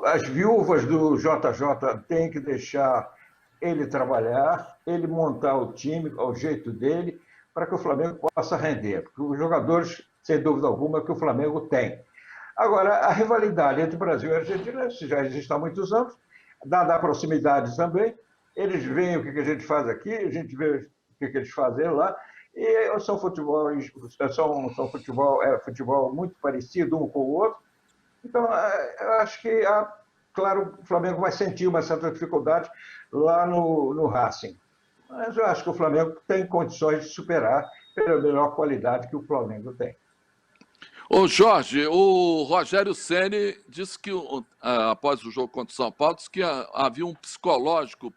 As viúvas do JJ têm que deixar ele trabalhar, ele montar o time ao jeito dele, para que o Flamengo possa render. Porque os jogadores, sem dúvida alguma, que o Flamengo tem. Agora, a rivalidade entre Brasil e Argentina já existe há muitos anos, dada a proximidade também. Eles veem o que a gente faz aqui, a gente vê o que eles fazem lá, e são futebol muito parecido um com o outro. Então, eu acho que, claro, o Flamengo vai sentir uma certa dificuldade lá no Racing. Mas eu acho que o Flamengo tem condições de superar pela melhor qualidade que o Flamengo tem. Ô Jorge, o Rogério Ceni disse que, após o jogo contra o São Paulo, disse que havia um psicológico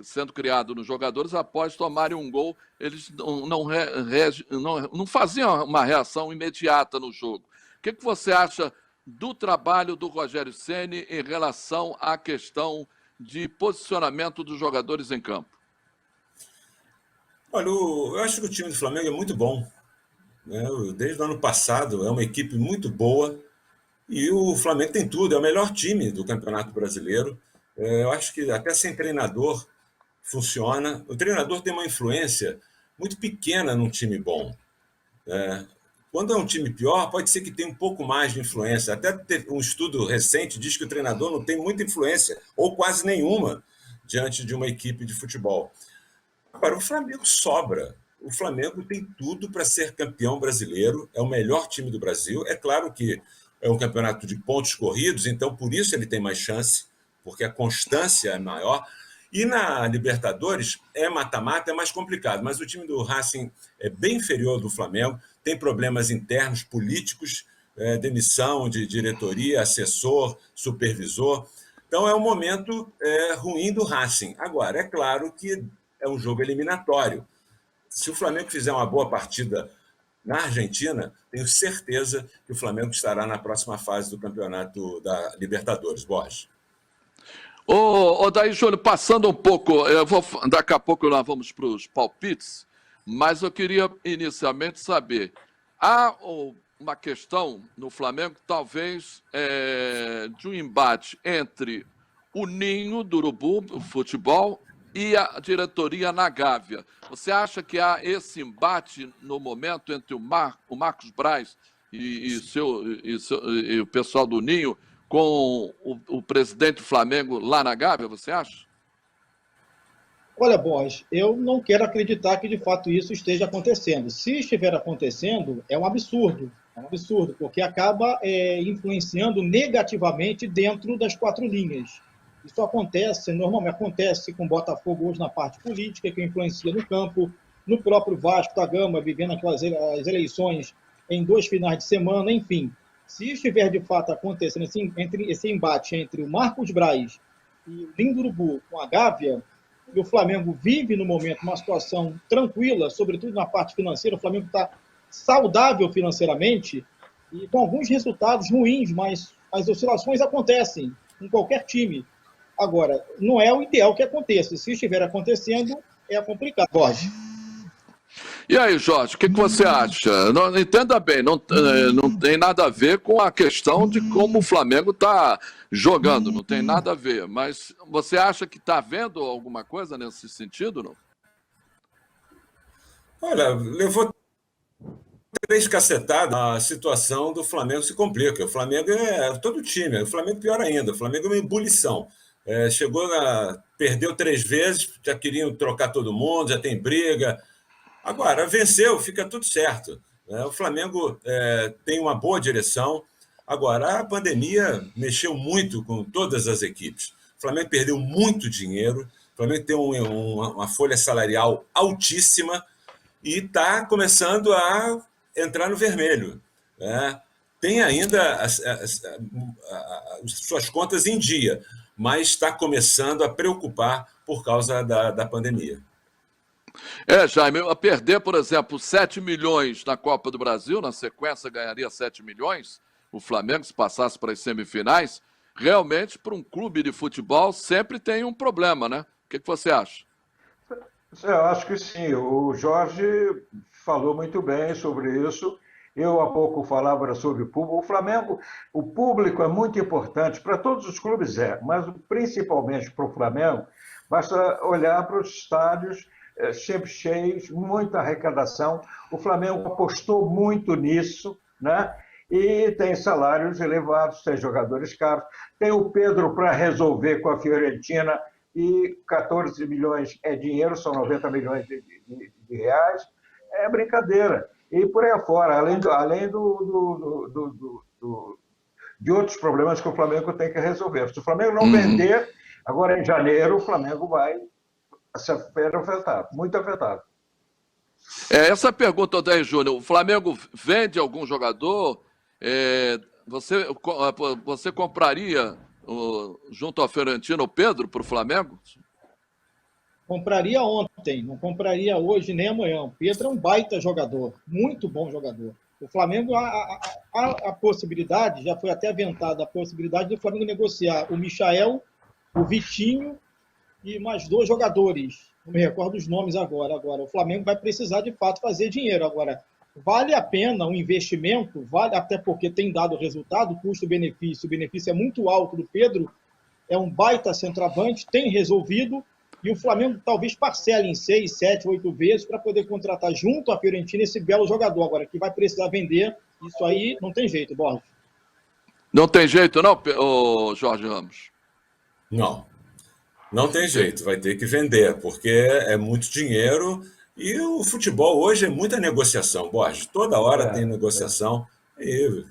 sendo criado nos jogadores após tomarem um gol. Eles não faziam uma reação imediata no jogo. O que você acha do trabalho do Rogério Ceni em relação à questão de posicionamento dos jogadores em campo? Olha, eu acho que o time do Flamengo é muito bom. Desde o ano passado, é uma equipe muito boa e o Flamengo tem tudo, é o melhor time do Campeonato Brasileiro. Eu acho que até sem treinador funciona. O treinador tem uma influência muito pequena num time bom. Quando é um time pior, pode ser que tenha um pouco mais de influência. Até um estudo recente diz que o treinador não tem muita influência, ou quase nenhuma, diante de uma equipe de futebol. Agora, o Flamengo sobra. O Flamengo tem tudo para ser campeão brasileiro, é o melhor time do Brasil. É claro que é um campeonato de pontos corridos, então por isso ele tem mais chance, porque a constância é maior. E na Libertadores, mata-mata, é mais complicado, mas o time do Racing é bem inferior ao do Flamengo, tem problemas internos, políticos, demissão de diretoria, assessor, supervisor. Então é um momento ruim do Racing. Agora, é claro que é um jogo eliminatório. Se o Flamengo fizer uma boa partida na Argentina, tenho certeza que o Flamengo estará na próxima fase do campeonato da Libertadores, Borges. Daí, Júnior, passando um pouco, daqui a pouco nós vamos para os palpites, mas eu queria inicialmente saber, há uma questão no Flamengo, talvez, de um embate entre o Ninho do Urubu, o futebol, e a diretoria na Gávea. Você acha que há esse embate no momento entre o Marcos Braz e o pessoal do Ninho com o presidente do Flamengo lá na Gávea, você acha? Olha, Borges, eu não quero acreditar que de fato isso esteja acontecendo. Se estiver acontecendo, é um absurdo, porque acaba influenciando negativamente dentro das quatro linhas. Isso acontece, normalmente acontece com o Botafogo hoje na parte política, que influencia no campo, no próprio Vasco da Gama, vivendo as eleições em 2 finais de semana, enfim. Se estiver de fato acontecendo esse embate entre o Marcos Braz e o Ninho do Urubu com a Gávea, e o Flamengo vive no momento uma situação tranquila, sobretudo na parte financeira, o Flamengo está saudável financeiramente e com alguns resultados ruins, mas as oscilações acontecem em qualquer time. Agora, não é o ideal que aconteça. Se estiver acontecendo, é complicado. Borges. E aí, Jorge, o que você acha? Não, entenda bem, não tem nada a ver com a questão de como o Flamengo está jogando, não tem nada a ver. Mas você acha que está havendo alguma coisa nesse sentido, não? Olha, levou 3 cacetadas, a situação do Flamengo se complica. O Flamengo é todo time, o Flamengo pior ainda, o Flamengo é uma ebulição. Perdeu 3 vezes, já queriam trocar todo mundo, já tem briga. Agora, venceu, fica tudo certo. O Flamengo tem uma boa direção. Agora, a pandemia mexeu muito com todas as equipes. O Flamengo perdeu muito dinheiro, o Flamengo tem uma folha salarial altíssima e está começando a entrar no vermelho. Tem ainda as suas contas em dia, mas está começando a preocupar por causa da pandemia. Jaime, a perder, por exemplo, 7 milhões na Copa do Brasil, na sequência ganharia 7 milhões, o Flamengo, se passasse para as semifinais, realmente, para um clube de futebol, sempre tem um problema, né? O que você acha? Eu acho que sim. O Jorge falou muito bem sobre isso. Eu há pouco falava sobre o público. O Flamengo, o público é muito importante para todos os clubes, mas principalmente para o Flamengo, basta olhar para os estádios sempre cheios, muita arrecadação. O Flamengo apostou muito nisso, né? E tem salários elevados, tem jogadores caros, tem o Pedro para resolver com a Fiorentina, e 14 milhões é dinheiro, são 90 milhões de reais, é brincadeira. E por aí afora, além de outros problemas que o Flamengo tem que resolver. Se o Flamengo não vender, agora em janeiro, o Flamengo vai ser afetado, muito afetado. Essa pergunta, Odair Júnior, o Flamengo vende algum jogador? Você compraria, junto ao Fiorentina, o Pedro para o Flamengo? Compraria ontem, não compraria hoje nem amanhã. O Pedro é um baita jogador, muito bom jogador. O Flamengo, a possibilidade, já foi até aventada a possibilidade do Flamengo negociar o Michael, o Vitinho e mais 2 jogadores. Não me recordo os nomes agora. O Flamengo vai precisar, de fato, fazer dinheiro. Agora, vale a pena um investimento? Vale, até porque tem dado resultado, custo-benefício. O benefício é muito alto do Pedro, é um baita centroavante, tem resolvido, e o Flamengo talvez parcele em 6, 7, 8 vezes para poder contratar junto à Fiorentina esse belo jogador. Agora, que vai precisar vender, isso aí não tem jeito, Borges. Não tem jeito não, Jorge Ramos? Não tem jeito, vai ter que vender, porque é muito dinheiro e o futebol hoje é muita negociação, Borges. Toda hora tem negociação e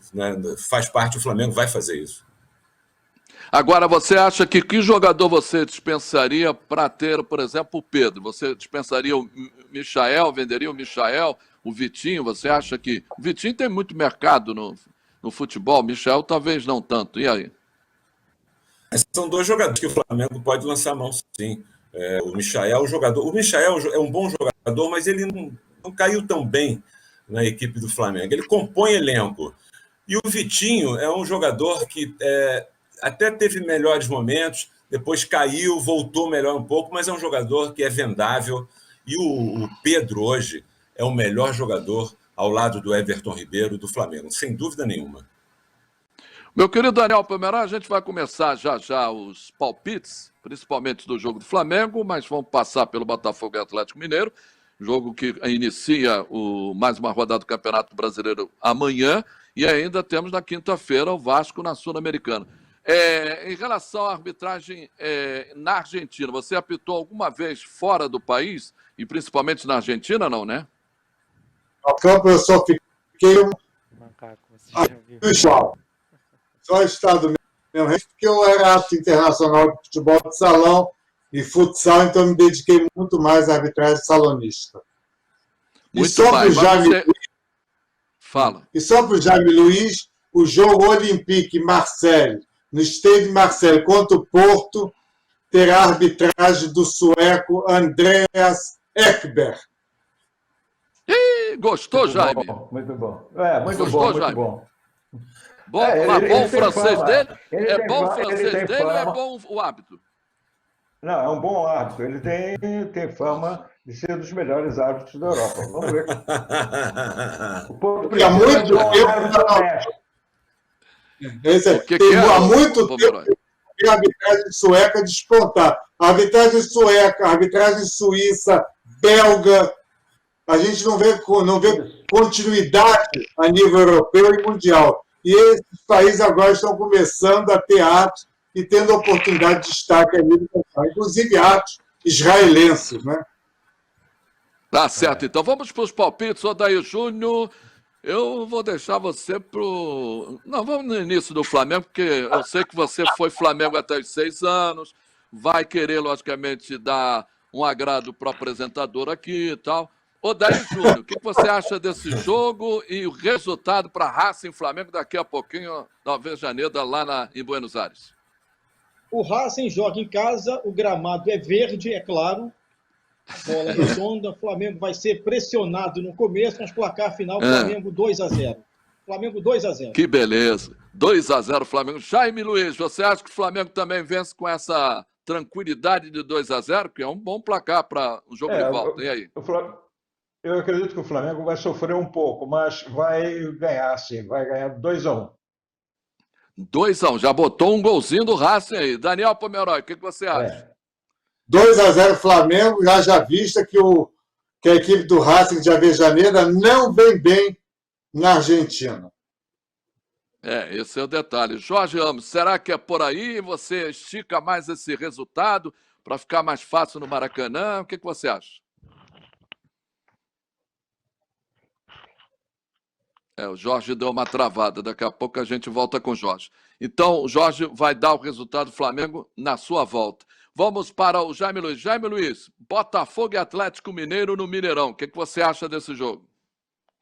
faz parte, o Flamengo vai fazer isso. Agora, você acha que jogador você dispensaria para ter, por exemplo, o Pedro? Você dispensaria o Michael, venderia o Michael, o Vitinho? Você acha que... O Vitinho tem muito mercado no futebol, o Michael talvez não tanto. E aí? São 2 jogadores que o Flamengo pode lançar a mão, sim. O Michael, o Michael é um bom jogador, mas ele não caiu tão bem na equipe do Flamengo. Ele compõe elenco. E o Vitinho é um jogador que até teve melhores momentos, depois caiu, voltou melhor um pouco, mas é um jogador que é vendável. E o Pedro hoje é o melhor jogador ao lado do Everton Ribeiro do Flamengo, sem dúvida nenhuma. Meu querido Daniel Pomerá, a gente vai começar já os palpites, principalmente do jogo do Flamengo, mas vamos passar pelo Botafogo e Atlético Mineiro, jogo que inicia mais uma rodada do Campeonato Brasileiro amanhã, e ainda temos na quinta-feira o Vasco na Sul-Americana. Em relação à arbitragem na Argentina, você apitou alguma vez fora do país, e principalmente na Argentina, não, né? No campo eu só fiquei só estado mesmo, porque eu era árbitro internacional de futebol de salão e futsal, então eu me dediquei muito mais à arbitragem salonista. Muito e só para o Jaime Fala. E só para o Jaime Luiz, o jogo Olympique Marseille, no Stade de Marseille contra o Porto, terá a arbitragem do sueco Andreas Ekberg. Gostou, muito Jaime? Bom, muito bom. Muito Gostou, bom, Jaime? muito bom. Bom o francês dele? É bom o francês dele ou é bom o árbitro? Não, é um bom árbitro. Ele tem fama de ser um dos melhores árbitros da Europa. Vamos ver. O ponto há muito tempo. Há muito tempo a arbitragem sueca despontar. A arbitragem sueca, a arbitragem suíça, belga, a gente não vê continuidade a nível europeu e mundial. E esses países agora estão começando a ter atos e tendo oportunidade de destaque a nível mundial, inclusive atos israelenses, né? Tá certo, então vamos para os palpites, Odair Júnior. Eu vou deixar você pro. Não, vamos no início do Flamengo, porque eu sei que você foi Flamengo até os 6 anos, vai querer, logicamente, dar um agrado para o apresentador aqui e tal. Odair Júnior, o que você acha desse jogo e o resultado para Racing Flamengo daqui a pouquinho, na Avejaneda, lá em Buenos Aires? O Racing joga em casa, o gramado é verde, é claro, a bola redonda, o Flamengo vai ser pressionado no começo, mas placar final, Flamengo 2-0. Flamengo 2-0. Que beleza, 2-0 Flamengo. Jaime Luiz, você acha que o Flamengo também vence com essa tranquilidade de 2-0, que é um bom placar para o jogo de volta, e aí? Eu acredito que o Flamengo vai sofrer um pouco, mas vai ganhar, sim. Vai ganhar 2-1. 2-1. Já botou um golzinho do Racing aí. Daniel Pomeroy, o que você acha? 2-0 Flamengo, já vista que a equipe do Racing de Avejaneda não vem bem na Argentina. Esse é o detalhe. Jorge Ramos, será que é por aí? Você estica mais esse resultado para ficar mais fácil no Maracanã? O que você acha? O Jorge deu uma travada, daqui a pouco a gente volta com o Jorge. Então, o Jorge vai dar o resultado do Flamengo na sua volta. Vamos para o Jaime Luiz. Jaime Luiz, Botafogo e Atlético Mineiro no Mineirão. O que você acha desse jogo?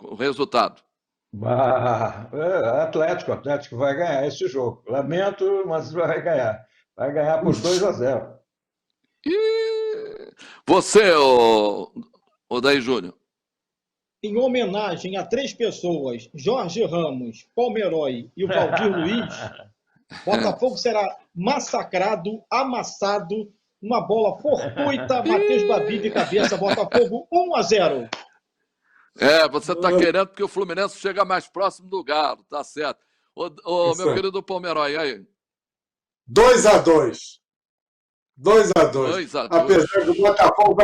O resultado? Atlético vai ganhar esse jogo. Lamento, mas vai ganhar. Vai ganhar por 2-0. E você, Odair Júnior? Em homenagem a 3 pessoas, Jorge Ramos, Pomeroy e o Valdir Luiz, Botafogo será massacrado, amassado, uma bola fortuita, Matheus Babi de cabeça, Botafogo 1-0. Você está querendo que o Fluminense chega mais próximo do Galo, tá certo. Meu querido Pomeroy, e aí? 2-2. 2-2. Apesar que o Botafogo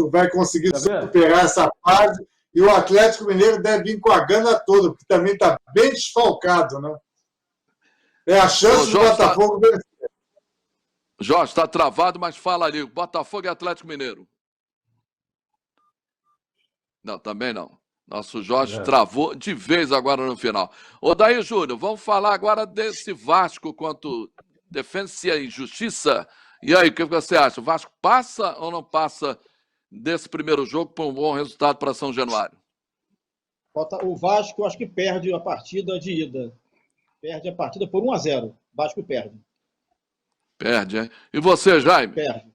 vai conseguir superar essa fase, e o Atlético Mineiro deve vir com a gana toda, porque também está bem desfalcado, né? É a chance do Botafogo vencer. Jorge, está travado, mas fala ali. Botafogo e Atlético Mineiro. Não, também não. Nosso Jorge travou de vez agora no final. Odair Júnior, vamos falar agora desse Vasco contra Defensa e Justiça. E aí, o que você acha? O Vasco passa ou não passa desse primeiro jogo por um bom resultado para São Januário? O Vasco, acho que perde a partida de ida. Perde a partida por 1-0. Vasco perde. Perde, hein? E você, Jaime? Perde.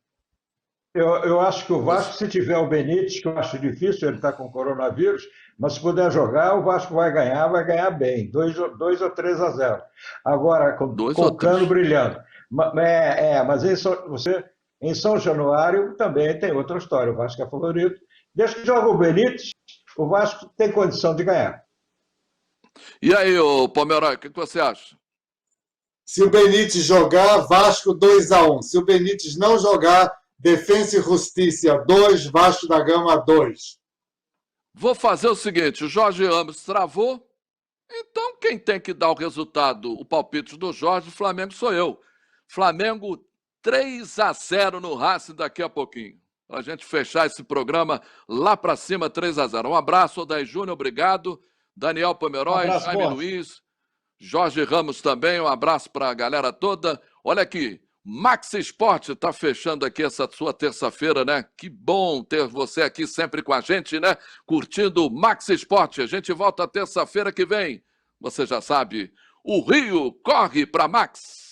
Eu acho que o Vasco, se tiver o Benítez, que eu acho difícil, ele está com coronavírus, mas se puder jogar, o Vasco vai ganhar bem. 2 ou 3-0. Agora, com o Cano brilhando. Mas em São Januário também tem outra história. O Vasco é favorito. Desde que joga o Benítez, o Vasco tem condição de ganhar. E aí, ô Pomeroy, o que você acha? Se o Benítez jogar, Vasco 2-1. Se o Benítez não jogar, Defensa e Justiça 2, Vasco da Gama 2. Vou fazer o seguinte, o Jorge Ramos travou, então quem tem que dar o resultado, o palpite do Jorge, Flamengo sou eu. Flamengo 3-0 no Racing daqui a pouquinho. Pra gente fechar esse programa lá pra cima, 3-0. Um abraço, Odair Júnior, obrigado. Daniel Pomeroy, Jaime Luiz, Jorge Ramos também, um abraço para a galera toda. Olha aqui, Max Esporte está fechando aqui essa sua terça-feira, né? Que bom ter você aqui sempre com a gente, né? Curtindo o Max Esporte. A gente volta terça-feira que vem. Você já sabe, o Rio corre para Max.